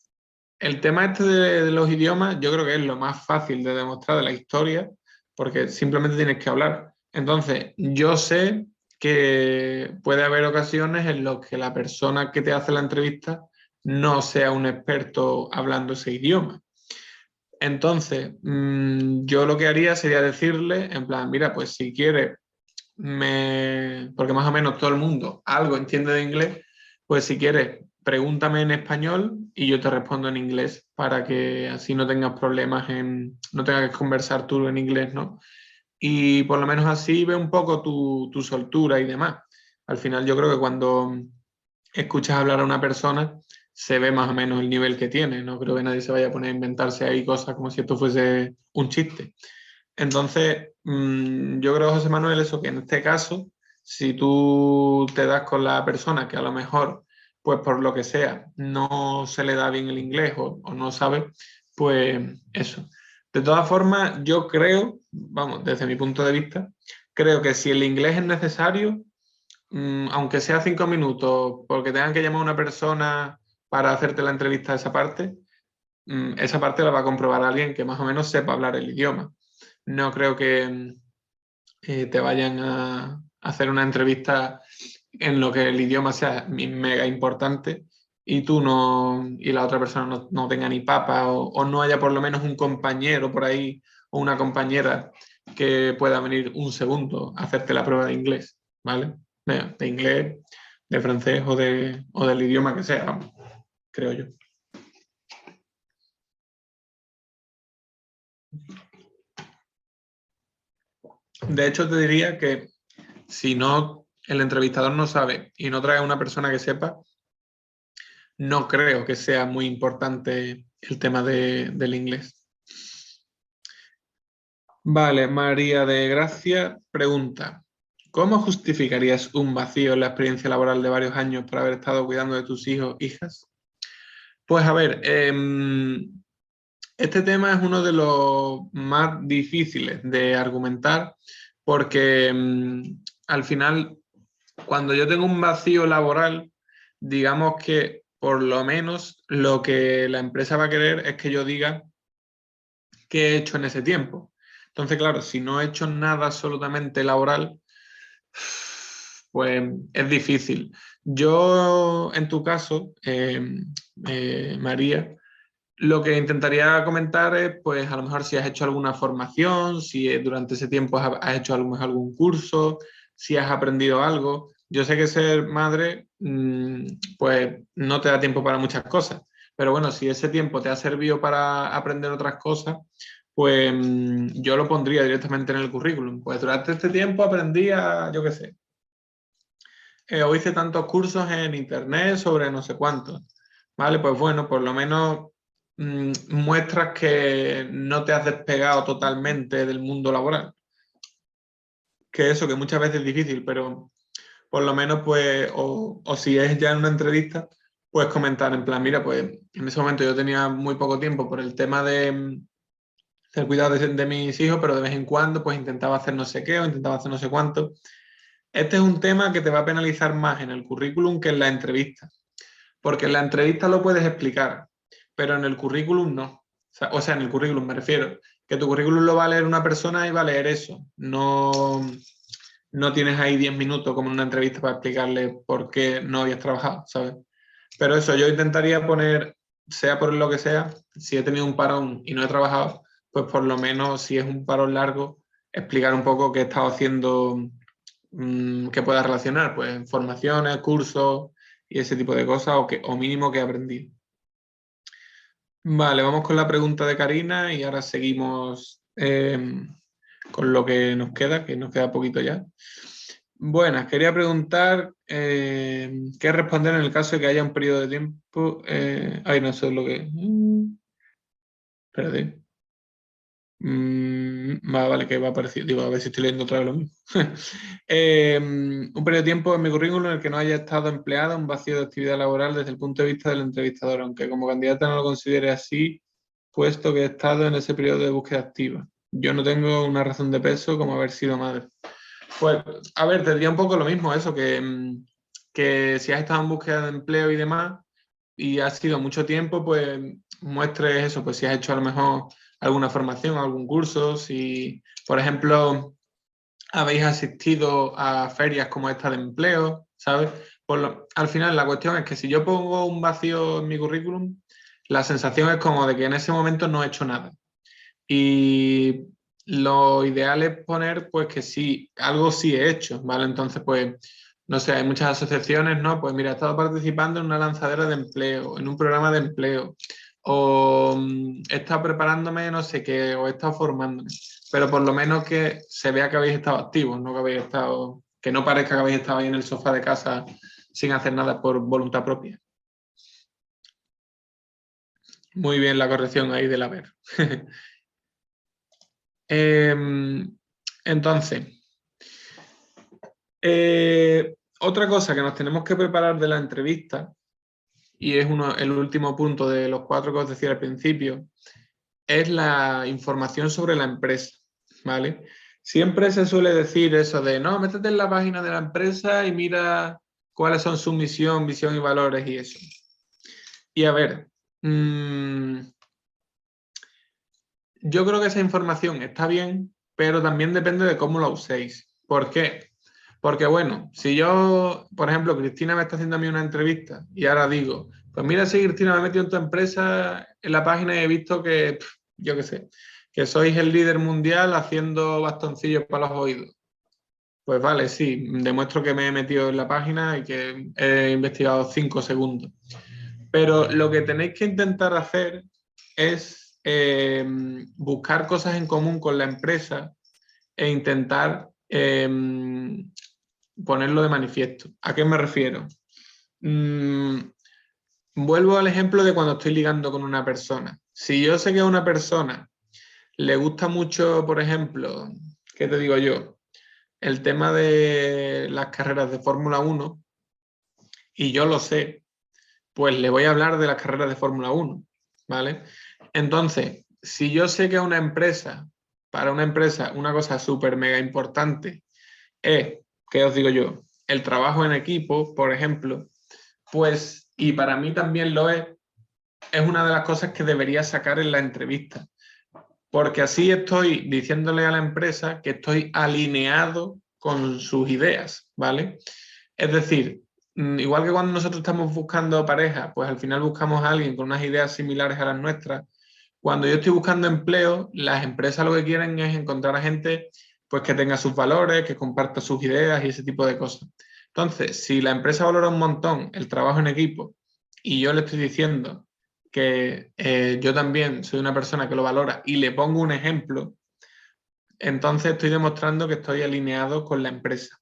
tema este de los idiomas, yo creo que es lo más fácil de demostrar de la historia, porque simplemente tienes que hablar. Entonces, yo sé que puede haber ocasiones en las que la persona que te hace la entrevista no sea un experto hablando ese idioma. Entonces, yo lo que haría sería decirle, en plan, mira, pues si quieres, porque más o menos todo el mundo algo entiende de inglés, pues si quieres, pregúntame en español y yo te respondo en inglés para que así no tengas problemas no tengas que conversar tú en inglés, ¿no? Y por lo menos así ve un poco tu soltura y demás. Al final yo creo que cuando escuchas hablar a una persona se ve más o menos el nivel que tiene. No creo que nadie se vaya a poner a inventarse ahí cosas como si esto fuese un chiste. Entonces, yo creo, José Manuel, eso que en este caso, si tú te das con la persona que a lo mejor, pues por lo que sea, no se le da bien el inglés o no sabe, pues eso. De todas formas, yo creo, vamos, desde mi punto de vista, creo que si el inglés es necesario, aunque sea 5 minutos, porque tengan que llamar a una persona para hacerte la entrevista a esa parte la va a comprobar alguien que más o menos sepa hablar el idioma. No creo que te vayan a hacer una entrevista en lo que el idioma sea mega importante y tú no, y la otra persona no tenga ni papa o no haya por lo menos un compañero por ahí o una compañera que pueda venir un segundo a hacerte la prueba de inglés, ¿vale? De inglés, de francés o del idioma que sea, vamos, creo yo. De hecho, te diría que si no, el entrevistador no sabe y no trae a una persona que sepa, no creo que sea muy importante el tema del inglés. Vale, María de Gracia pregunta, ¿cómo justificarías un vacío en la experiencia laboral de varios años por haber estado cuidando de tus hijos, hijas? Pues a ver, este tema es uno de los más difíciles de argumentar porque al final, cuando yo tengo un vacío laboral, digamos que por lo menos lo que la empresa va a querer es que yo diga qué he hecho en ese tiempo. Entonces, claro, si no he hecho nada absolutamente laboral, pues es difícil. Yo, en tu caso, María, lo que intentaría comentar es, pues, a lo mejor si has hecho alguna formación, si durante ese tiempo has hecho a lo mejor algún curso, si has aprendido algo. Yo sé que ser madre, pues, no te da tiempo para muchas cosas, pero bueno, si ese tiempo te ha servido para aprender otras cosas, pues yo lo pondría directamente en el currículum. Pues durante este tiempo aprendí a, yo qué sé, o hice tantos cursos en internet sobre no sé cuántos. Vale, pues bueno, por lo menos muestras que no te has despegado totalmente del mundo laboral. Que eso, que muchas veces es difícil, pero por lo menos, pues, o si es ya en una entrevista, puedes comentar en plan, mira, pues en ese momento yo tenía muy poco tiempo por el tema del cuidado de mis hijos, pero de vez en cuando pues intentaba hacer no sé qué o intentaba hacer no sé cuánto. Este es un tema que te va a penalizar más en el currículum que en la entrevista, porque en la entrevista lo puedes explicar, pero en el currículum no. O sea, en el currículum me refiero, que tu currículum lo va a leer una persona y va a leer eso. No tienes ahí 10 minutos como en una entrevista para explicarle por qué no habías trabajado, ¿sabes? Pero eso, yo intentaría poner, sea por lo que sea, si he tenido un parón y no he trabajado, pues por lo menos si es un parón largo, explicar un poco qué he estado haciendo que pueda relacionar, pues formaciones, cursos y ese tipo de cosas, o mínimo que he aprendido. Vale, vamos con la pregunta de Karina y ahora seguimos con lo que nos queda poquito ya. Buenas, quería preguntar qué responder en el caso de que haya un periodo de tiempo. Ay, no sé lo que. Espérate. Vale, que va a aparecer. Digo, a ver si estoy leyendo otra vez lo mismo. Un periodo de tiempo en mi currículum en el que no haya estado empleada, un vacío de actividad laboral desde el punto de vista del entrevistador, aunque como candidata no lo considere así, puesto que he estado en ese periodo de búsqueda activa. Yo no tengo una razón de peso como haber sido madre. Pues, a ver, te diría un poco lo mismo eso, que si has estado en búsqueda de empleo y demás, y ha sido mucho tiempo, pues muestres eso, pues si has hecho a lo mejor alguna formación, algún curso, si, por ejemplo, habéis asistido a ferias como esta de empleo, ¿sabes? Al final la cuestión es que si yo pongo un vacío en mi currículum, la sensación es como de que en ese momento no he hecho nada. Y lo ideal es poner pues que sí, algo sí he hecho, ¿vale? Entonces, pues, no sé, hay muchas asociaciones, ¿no? Pues mira, he estado participando en una lanzadera de empleo, en un programa de empleo, o he estado preparándome no sé qué, o he estado formándome, pero por lo menos que se vea que habéis estado activos, no que habéis estado, que no parezca que habéis estado ahí en el sofá de casa sin hacer nada por voluntad propia. Muy bien la corrección ahí del haber. Entonces, otra cosa que nos tenemos que preparar de la entrevista, y es el último punto de los 4 que os decía al principio, es la información sobre la empresa, ¿vale? Siempre se suele decir eso de, no, métete en la página de la empresa y mira cuáles son su misión, visión y valores y eso. Y a ver, yo creo que esa información está bien, pero también depende de cómo la uséis. ¿Por qué? Porque bueno, si yo, por ejemplo, Cristina me está haciendo a mí una entrevista y ahora digo, pues mira, si Cristina me ha metido en tu empresa en la página y he visto que, yo qué sé, que sois el líder mundial haciendo bastoncillos para los oídos. Pues vale, sí, demuestro que me he metido en la página y que he investigado 5 segundos. Pero lo que tenéis que intentar hacer es buscar cosas en común con la empresa e intentar ponerlo de manifiesto. ¿A qué me refiero? Vuelvo al ejemplo de cuando estoy ligando con una persona. Si yo sé que a una persona le gusta mucho, por ejemplo, ¿qué te digo yo? El tema de las carreras de Fórmula 1 y yo lo sé, pues le voy a hablar de las carreras de Fórmula 1, ¿vale? Entonces, si yo sé que para una empresa, una cosa súper mega importante es, ¿qué os digo yo? El trabajo en equipo, por ejemplo, pues, y para mí también lo es una de las cosas que debería sacar en la entrevista, porque así estoy diciéndole a la empresa que estoy alineado con sus ideas, ¿vale? Es decir, igual que cuando nosotros estamos buscando pareja, pues al final buscamos a alguien con unas ideas similares a las nuestras. Cuando yo estoy buscando empleo, las empresas lo que quieren es encontrar a gente pues, que tenga sus valores, que comparta sus ideas y ese tipo de cosas. Entonces, si la empresa valora un montón el trabajo en equipo y yo le estoy diciendo que yo también soy una persona que lo valora y le pongo un ejemplo, entonces estoy demostrando que estoy alineado con la empresa.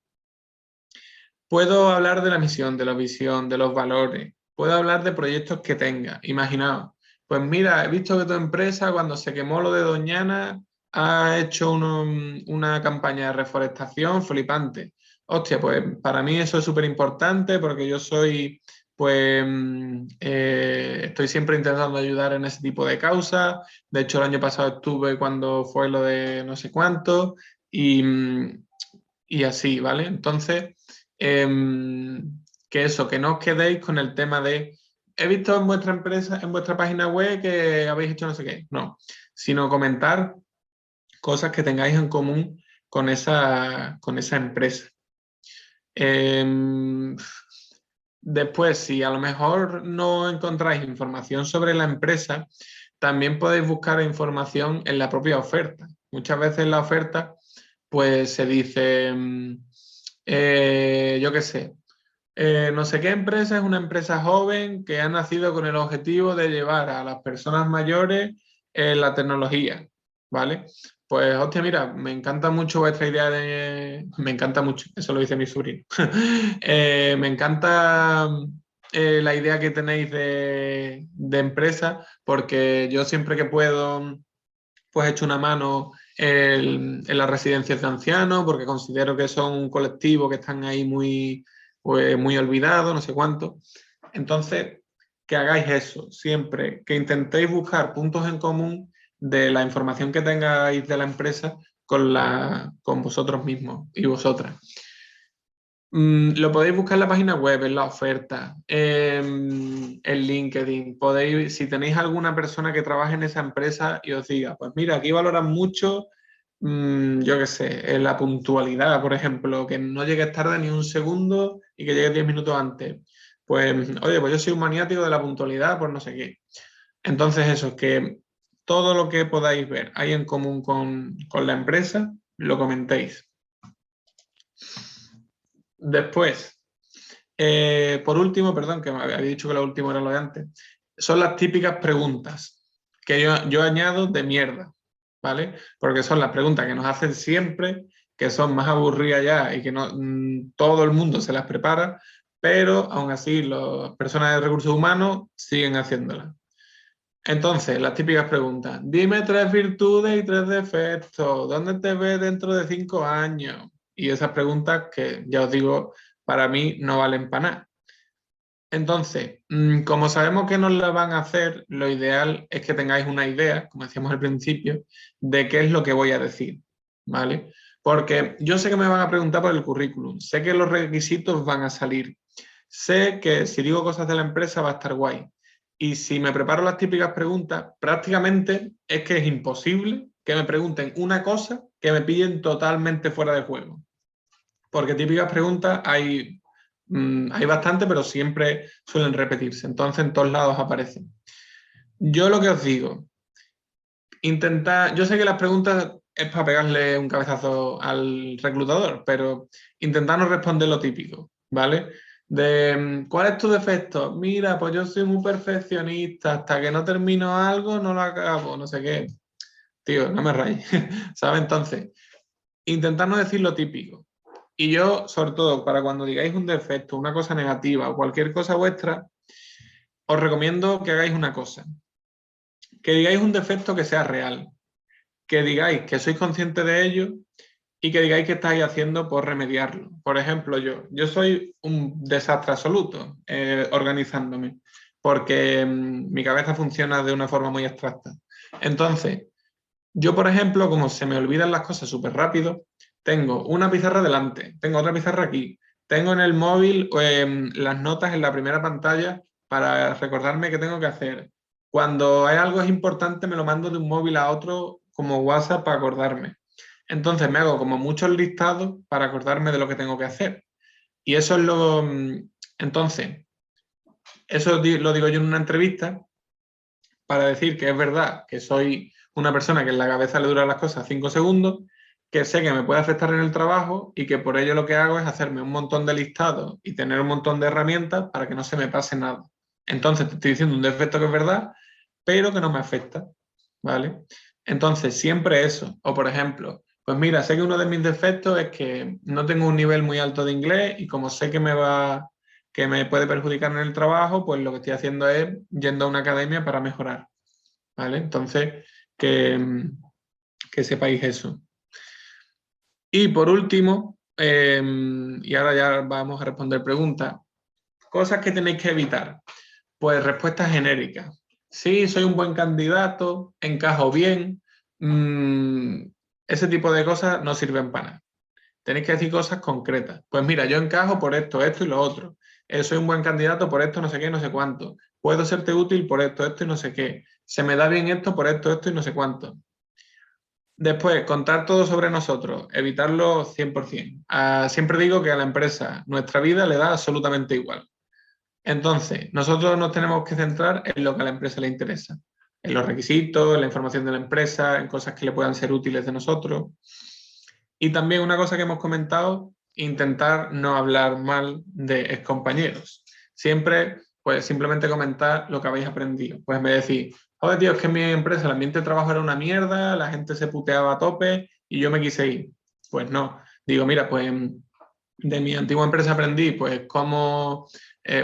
Puedo hablar de la misión, de la visión, de los valores. Puedo hablar de proyectos que tenga. Imaginaos, pues mira, he visto que tu empresa cuando se quemó lo de Doñana ha hecho una campaña de reforestación flipante. Hostia, pues para mí eso es súper importante porque yo soy, pues, estoy siempre intentando ayudar en ese tipo de causas. De hecho, el año pasado estuve cuando fue lo de no sé cuánto y así, ¿vale? Entonces, que eso, que no os quedéis con el tema de he visto en vuestra empresa, en vuestra página web que habéis hecho no sé qué. No, sino comentar cosas que tengáis en común con esa empresa. Después, si a lo mejor no encontráis información sobre la empresa, también podéis buscar información en la propia oferta. Muchas veces en la oferta, pues se dice, yo qué sé, no sé qué empresa es una empresa joven que ha nacido con el objetivo de llevar a las personas mayores la tecnología, ¿vale? Pues, hostia, mira, me encanta mucho vuestra idea de... Me encanta mucho, eso lo dice mi sobrino. Me encanta la idea que tenéis de empresa porque yo siempre que puedo, pues echo una mano en las residencias de ancianos porque considero que son un colectivo que están ahí pues, muy olvidado, no sé cuánto. Entonces, que hagáis eso siempre, que intentéis buscar puntos en común de la información que tengáis de la empresa con vosotros mismos y vosotras. Lo podéis buscar en la página web, en la oferta, en LinkedIn. Podéis, si tenéis alguna persona que trabaje en esa empresa y os diga, pues mira, aquí valoran mucho, yo qué sé, la puntualidad, por ejemplo, que no llegues tarde ni un segundo y que llegues 10 minutos antes. Pues, oye, pues yo soy un maniático de la puntualidad, pues no sé qué. Entonces eso, que todo lo que podáis ver hay en común con la empresa, lo comentéis. Después, por último, perdón, que me había dicho que lo último era lo de antes, son las típicas preguntas que yo añado de mierda, ¿vale? Porque son las preguntas que nos hacen siempre, que son más aburridas ya y que no todo el mundo se las prepara, pero aún así las personas de recursos humanos siguen haciéndolas. Entonces, las típicas preguntas. Dime 3 virtudes y 3 defectos. ¿Dónde te ves dentro de 5 años? Y esas preguntas que, ya os digo, para mí no valen para nada. Entonces, como sabemos que nos la van a hacer, lo ideal es que tengáis una idea, como decíamos al principio, de qué es lo que voy a decir, ¿vale? Porque yo sé que me van a preguntar por el currículum, sé que los requisitos van a salir, sé que si digo cosas de la empresa va a estar guay. Y si me preparo las típicas preguntas, prácticamente es que es imposible que me pregunten una cosa que me pillen totalmente fuera de juego. Porque típicas preguntas hay bastante, pero siempre suelen repetirse. Entonces en todos lados aparecen. Yo lo que os digo, intentad, yo sé que las preguntas es para pegarle un cabezazo al reclutador, pero intentad no responder lo típico, ¿vale? ¿Cuál es tu defecto? Mira, pues yo soy muy perfeccionista, hasta que no termino algo no lo acabo, no sé qué. Tío, no me rayes, ¿sabes? Entonces, intentad no decir lo típico. Y yo, sobre todo, para cuando digáis un defecto, una cosa negativa o cualquier cosa vuestra, os recomiendo que hagáis una cosa. Que digáis un defecto que sea real. Que digáis que sois conscientes de ello y que digáis qué estáis haciendo por remediarlo. Por ejemplo, yo soy un desastre absoluto organizándome, porque mi cabeza funciona de una forma muy abstracta. Entonces, yo, por ejemplo, como se me olvidan las cosas súper rápido, tengo una pizarra delante, tengo otra pizarra aquí, tengo en el móvil las notas en la primera pantalla para recordarme qué tengo que hacer. Cuando hay algo es importante, me lo mando de un móvil a otro como WhatsApp para acordarme. Entonces me hago como muchos listados para acordarme de lo que tengo que hacer. Y eso es lo... Entonces, eso lo digo yo en una entrevista para decir que es verdad que soy una persona que en la cabeza le duran las cosas 5 segundos, que sé que me puede afectar en el trabajo y que por ello lo que hago es hacerme un montón de listados y tener un montón de herramientas para que no se me pase nada. Entonces te estoy diciendo un defecto que es verdad, pero que no me afecta, ¿vale? Entonces siempre eso. O por ejemplo, pues mira, sé que uno de mis defectos es que no tengo un nivel muy alto de inglés y como sé que me puede perjudicar en el trabajo, pues lo que estoy haciendo es yendo a una academia para mejorar, ¿vale? Entonces, que sepáis eso. Y por último, y ahora ya vamos a responder preguntas, cosas que tenéis que evitar. Pues respuestas genéricas. Sí, soy un buen candidato, encajo bien, ese tipo de cosas no sirven para nada. Tenéis que decir cosas concretas. Pues mira, yo encajo por esto, esto y lo otro. Soy un buen candidato por esto, no sé qué, no sé cuánto. Puedo serte útil por esto, esto y no sé qué. Se me da bien esto por esto, esto y no sé cuánto. Después, contar todo sobre nosotros, evitarlo 100%. Siempre digo que a la empresa nuestra vida le da absolutamente igual. Entonces, nosotros nos tenemos que centrar en lo que a la empresa le interesa, en los requisitos, en la información de la empresa, en cosas que le puedan ser útiles de nosotros. Y también una cosa que hemos comentado, intentar no hablar mal de excompañeros. Siempre, pues simplemente comentar lo que habéis aprendido. Pues me decís, joder, tío, es que en mi empresa el ambiente de trabajo era una mierda, la gente se puteaba a tope y yo me quise ir. Pues no. Digo, mira, pues de mi antigua empresa aprendí, pues cómo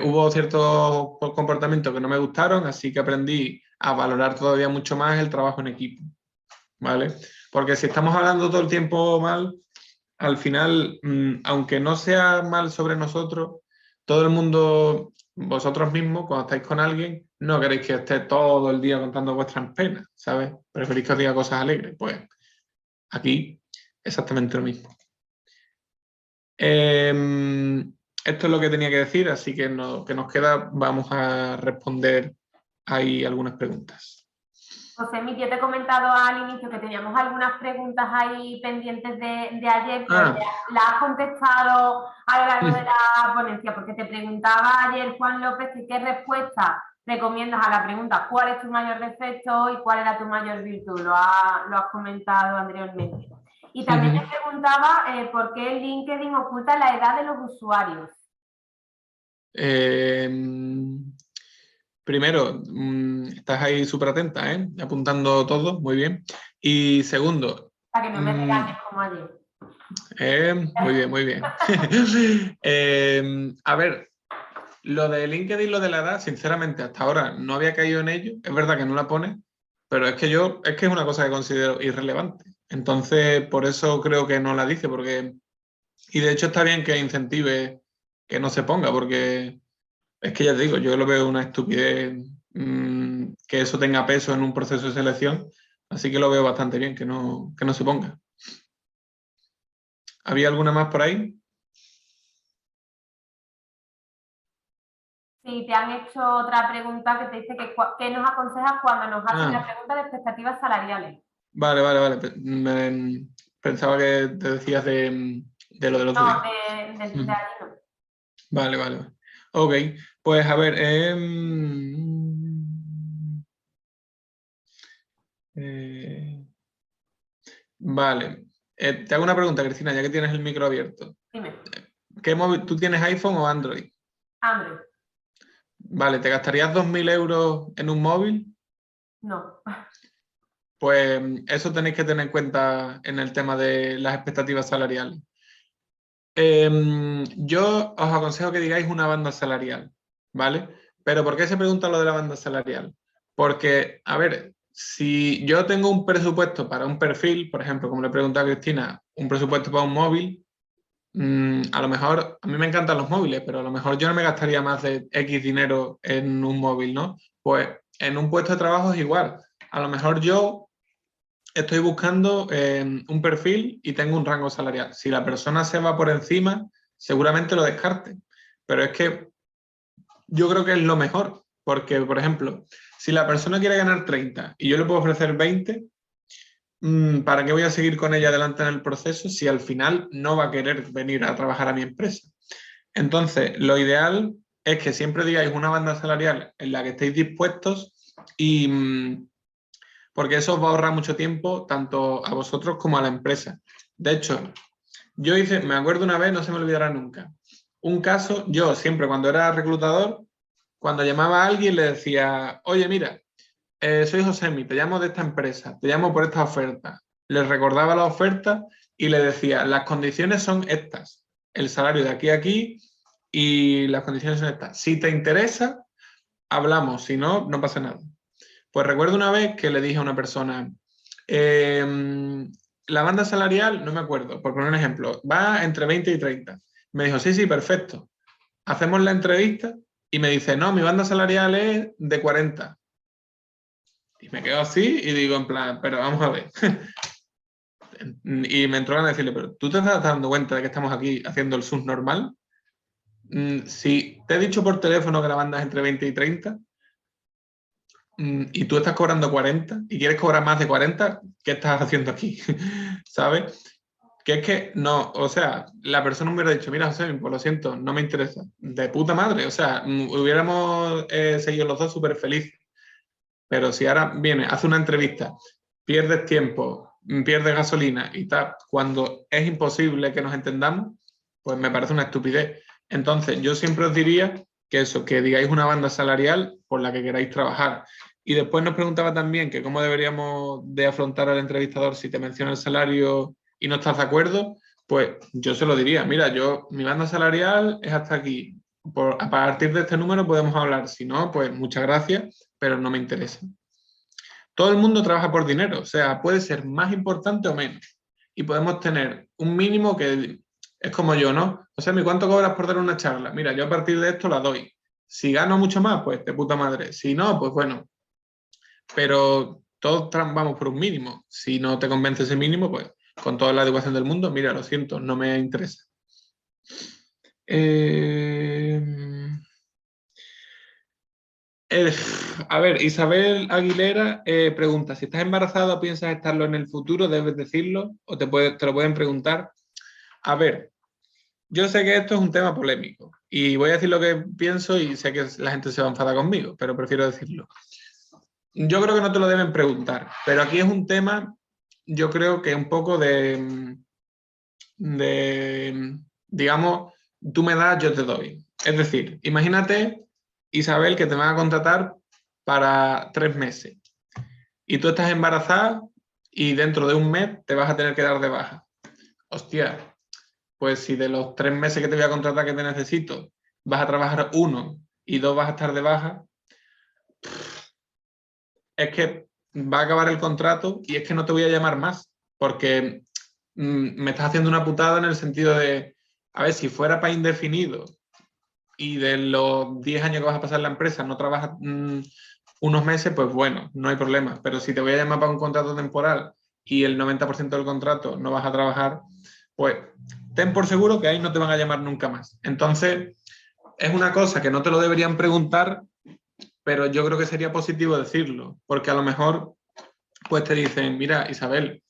hubo ciertos comportamientos que no me gustaron, así que aprendí a valorar todavía mucho más el trabajo en equipo. ¿Vale? Porque si estamos hablando todo el tiempo mal, al final, aunque no sea mal sobre nosotros, todo el mundo, vosotros mismos, cuando estáis con alguien, no queréis que esté todo el día contando vuestras penas, ¿sabes? Preferís que os diga cosas alegres. Pues aquí, exactamente lo mismo. Esto es lo que tenía que decir, así que que nos queda, vamos a responder ahí algunas preguntas. José Miguel, yo te he comentado al inicio que teníamos algunas preguntas ahí pendientes de ayer, pero las has contestado a lo largo de la ponencia, porque te preguntaba ayer Juan López que qué respuesta recomiendas a la pregunta ¿cuál es tu mayor defecto y cuál era tu mayor virtud? Lo has comentado anteriormente. Y también te preguntaba por qué el LinkedIn oculta la edad de los usuarios. Primero, estás ahí súper atenta, ¿eh? Apuntando todo, muy bien. Y segundo... Para que no me regañes como ayer. Muy bien, muy bien. A ver, lo de LinkedIn y lo de la edad, sinceramente, hasta ahora no había caído en ello. Es verdad que no la pone, pero es que es una cosa que considero irrelevante. Entonces, por eso creo que no la dice, porque... Y de hecho está bien que incentive que no se ponga, porque es que ya te digo, yo lo veo una estupidez que eso tenga peso en un proceso de selección, así que lo veo bastante bien que no se ponga. ¿Había alguna más por ahí? Sí, te han hecho otra pregunta que te dice que ¿qué nos aconsejas cuando nos hacen la pregunta de expectativas salariales? Vale. Pensaba que te decías de lo del otro día. No, de Adino. Vale. Ok, pues a ver. Vale. Te hago una pregunta, Cristina, ya que tienes el micro abierto. Dime. ¿Qué móvil? ¿Tú tienes iPhone o Android? Android. Vale, ¿te gastarías 2.000 euros en un móvil? No. Pues eso tenéis que tener en cuenta en el tema de las expectativas salariales. Yo os aconsejo que digáis una banda salarial, ¿vale? Pero ¿por qué se pregunta lo de la banda salarial? Porque, a ver, si yo tengo un presupuesto para un perfil, por ejemplo, como le he preguntado a Cristina, un presupuesto para un móvil, a lo mejor, a mí me encantan los móviles, pero a lo mejor yo no me gastaría más de X dinero en un móvil, ¿no? Pues en un puesto de trabajo es igual. A lo mejor yo estoy buscando un perfil y tengo un rango salarial. Si la persona se va por encima, seguramente lo descarte. Pero es que yo creo que es lo mejor, porque, por ejemplo, si la persona quiere ganar 30 y yo le puedo ofrecer 20, ¿para qué voy a seguir con ella adelante en el proceso si al final no va a querer venir a trabajar a mi empresa? Entonces, lo ideal es que siempre digáis una banda salarial en la que estéis dispuestos y... porque eso os va a ahorrar mucho tiempo tanto a vosotros como a la empresa. De hecho, yo hice, me acuerdo una vez, no se me olvidará nunca, un caso, yo siempre cuando era reclutador, cuando llamaba a alguien le decía, oye, mira, soy Josemi, te llamo de esta empresa, te llamo por esta oferta. Les recordaba la oferta y le decía, las condiciones son estas, el salario de aquí a aquí y las condiciones son estas. Si te interesa, hablamos, si no, no pasa nada. Pues recuerdo una vez que le dije a una persona, la banda salarial, no me acuerdo, por poner un ejemplo, va entre 20 y 30. Me dijo, sí, perfecto. Hacemos la entrevista y me dice, no, mi banda salarial es de 40. Y me quedo así y digo, en plan, pero vamos a ver. Y me entró a decirle, pero ¿tú te estás dando cuenta de que estamos aquí haciendo el subnormal? Si te he dicho por teléfono que la banda es entre 20 y 30, y tú estás cobrando 40 y quieres cobrar más de 40, ¿qué estás haciendo aquí? ¿Sabes? Que es que no, o sea, la persona me hubiera dicho, mira, José, pues lo siento, no me interesa. De puta madre, o sea, hubiéramos seguido los dos súper felices. Pero si ahora viene, hace una entrevista, pierdes tiempo, pierdes gasolina y tal, cuando es imposible que nos entendamos, pues me parece una estupidez. Entonces, yo siempre os diría que eso, que digáis una banda salarial por la que queráis trabajar. Y después nos preguntaba también que cómo deberíamos de afrontar al entrevistador si te menciona el salario y no estás de acuerdo, pues yo se lo diría, mira, mi banda salarial es hasta aquí. A partir de este número podemos hablar, si no, pues muchas gracias, pero no me interesa. Todo el mundo trabaja por dinero, o sea, puede ser más importante o menos. Y podemos tener un mínimo que es como yo, ¿no? O sea, ¿cuánto cobras por dar una charla? Mira, yo a partir de esto la doy. Si gano mucho más, pues de puta madre. Si no, pues bueno. Pero todos vamos por un mínimo. Si no te convence ese mínimo, pues con toda la educación del mundo, mira, lo siento, no me interesa. A ver, Isabel Aguilera pregunta, si estás embarazada o piensas estarlo en el futuro, debes decirlo o te lo pueden preguntar. A ver, yo sé que esto es un tema polémico y voy a decir lo que pienso y sé que la gente se va a enfadar conmigo, pero prefiero decirlo. Yo creo que no te lo deben preguntar, pero aquí es un tema, yo creo que un poco digamos, tú me das, yo te doy. Es decir, imagínate, Isabel, que te van a contratar para 3 meses y tú estás embarazada y dentro de un mes te vas a tener que dar de baja. Hostia, pues si de los 3 meses que te voy a contratar que te necesito, vas a trabajar 1 y 2 vas a estar de baja, es que va a acabar el contrato y es que no te voy a llamar más, porque me estás haciendo una putada en el sentido de, a ver, si fuera para indefinido y de los 10 años que vas a pasar en la empresa no trabajas unos meses, pues bueno, no hay problema. Pero si te voy a llamar para un contrato temporal y el 90% del contrato no vas a trabajar, pues ten por seguro que ahí no te van a llamar nunca más. Entonces, es una cosa que no te lo deberían preguntar, pero yo creo que sería positivo decirlo, porque a lo mejor pues te dicen, mira, Isabel,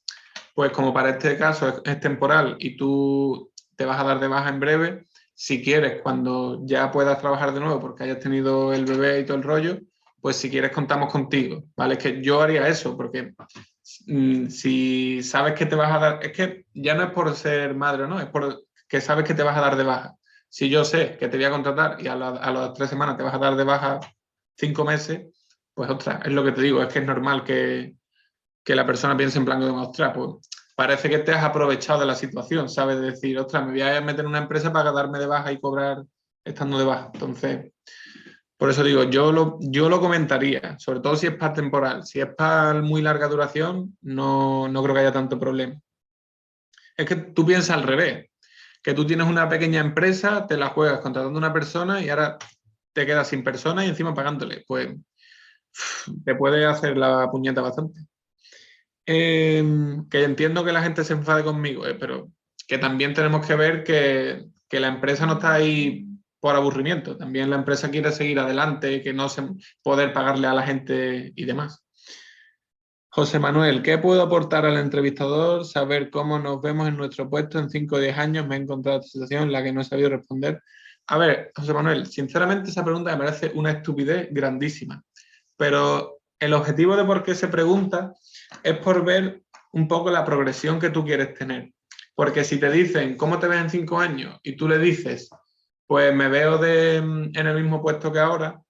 pues como para este caso es temporal y tú te vas a dar de baja en breve, si quieres, cuando ya puedas trabajar de nuevo porque hayas tenido el bebé y todo el rollo, pues si quieres contamos contigo, ¿vale? Es que yo haría eso, porque si sabes que te vas a dar, es que ya no es por ser madre, ¿no? Es por que sabes que te vas a dar de baja. Si yo sé que te voy a contratar y a las 3 semanas te vas a dar de baja 5 meses, pues ostras, es lo que te digo, es que es normal que la persona piense en plan de, ostras, pues parece que te has aprovechado de la situación, ¿sabes? De decir, ostras, me voy a meter en una empresa para darme de baja y cobrar estando de baja. Entonces, por eso digo, yo lo comentaría, sobre todo si es para temporal. Si es para muy larga duración, no creo que haya tanto problema. Es que tú piensas al revés, que tú tienes una pequeña empresa, te la juegas contratando a una persona y ahora te quedas sin persona y encima pagándole. Pues te puede hacer la puñeta bastante. Que entiendo que la gente se enfade conmigo, pero que también tenemos que ver que la empresa no está ahí por aburrimiento. También la empresa quiere seguir adelante, que no se poder pagarle a la gente y demás. José Manuel, ¿qué puedo aportar al entrevistador? Saber cómo nos vemos en nuestro puesto en 5 o 10 años. Me he encontrado esta situación en la que no he sabido responder. A ver, José Manuel, sinceramente esa pregunta me parece una estupidez grandísima. Pero el objetivo de por qué se pregunta es por ver un poco la progresión que tú quieres tener. Porque si te dicen, ¿cómo te ves en 5 años? Y tú le dices, pues me veo en el mismo puesto que ahora,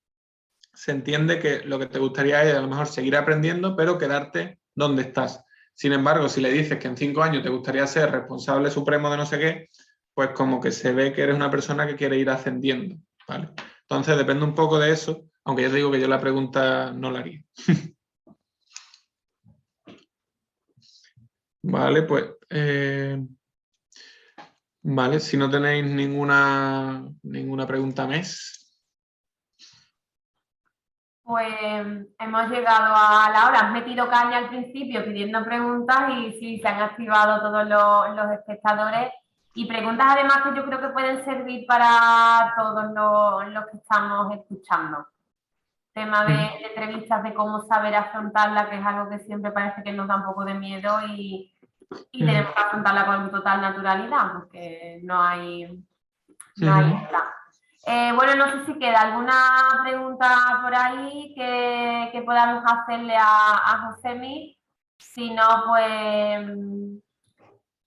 se entiende que lo que te gustaría es a lo mejor seguir aprendiendo, pero quedarte donde estás. Sin embargo, si le dices que en 5 años te gustaría ser responsable supremo de no sé qué, pues como que se ve que eres una persona que quiere ir ascendiendo, ¿vale? Entonces depende un poco de eso, aunque yo te digo que yo la pregunta no la haría. Vale, pues vale, si no tenéis ninguna pregunta más. Pues hemos llegado a la hora. Has metido caña al principio pidiendo preguntas y sí, se han activado todos los espectadores. Y preguntas además que yo creo que pueden servir para todos los que estamos escuchando. Tema de entrevistas, de cómo saber afrontarla, que es algo que siempre parece que nos da un poco de miedo y tenemos que afrontarla con total naturalidad, porque no hay otra. Bueno, no sé si queda alguna pregunta por ahí que podamos hacerle a Josemi. Si no,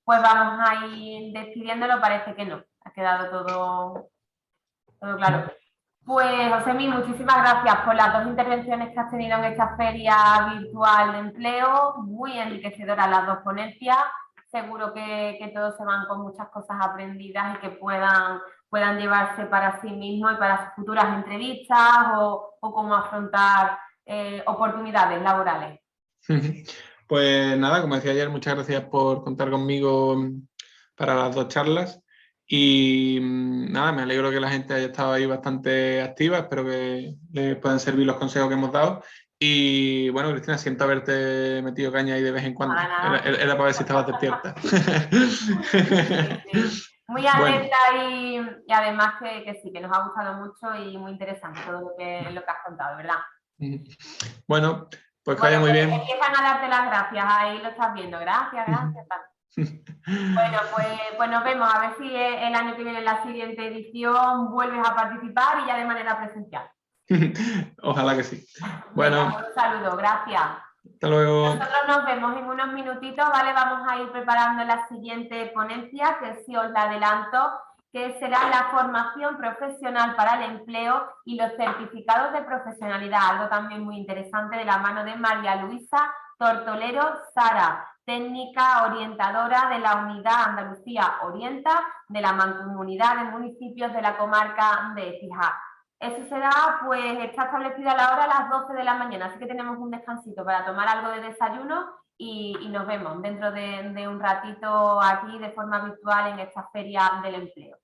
pues vamos a ir despidiéndolo. Parece que no. Ha quedado todo claro. Pues, Josemi, muchísimas gracias por las 2 intervenciones que has tenido en esta feria virtual de empleo. Muy enriquecedoras las 2 ponencias. Seguro que todos se van con muchas cosas aprendidas y que puedan llevarse para sí mismos y para sus futuras entrevistas o cómo afrontar oportunidades laborales. Pues nada, como decía ayer, muchas gracias por contar conmigo para las 2 charlas y nada, me alegro que la gente haya estado ahí bastante activa, espero que les puedan servir los consejos que hemos dado y bueno, Cristina, siento haberte metido caña ahí de vez en cuando, era para ver si estabas despierta. Muy atenta y además que sí, que nos ha gustado mucho y muy interesante todo lo que has contado, ¿verdad? Bueno, pues que vaya muy bien. Empiezan a darte las gracias, ahí lo estás viendo. Gracias. Bueno, pues nos vemos. A ver si el año que viene, en la siguiente edición, vuelves a participar y ya de manera presencial. Ojalá que sí. Bueno, un saludo, gracias. Hasta luego. Nosotros nos vemos en unos minutitos, ¿vale? Vamos a ir preparando la siguiente ponencia, que sí os la adelanto, que será la formación profesional para el empleo y los certificados de profesionalidad, algo también muy interesante, de la mano de María Luisa Tortolero Sara, técnica orientadora de la Unidad Andalucía Orienta de la Mancomunidad de Municipios de la Comarca de Écija. Eso será, pues está establecida la hora a las 12 de la mañana, así que tenemos un descansito para tomar algo de desayuno y nos vemos dentro de un ratito aquí de forma virtual en esta feria del empleo.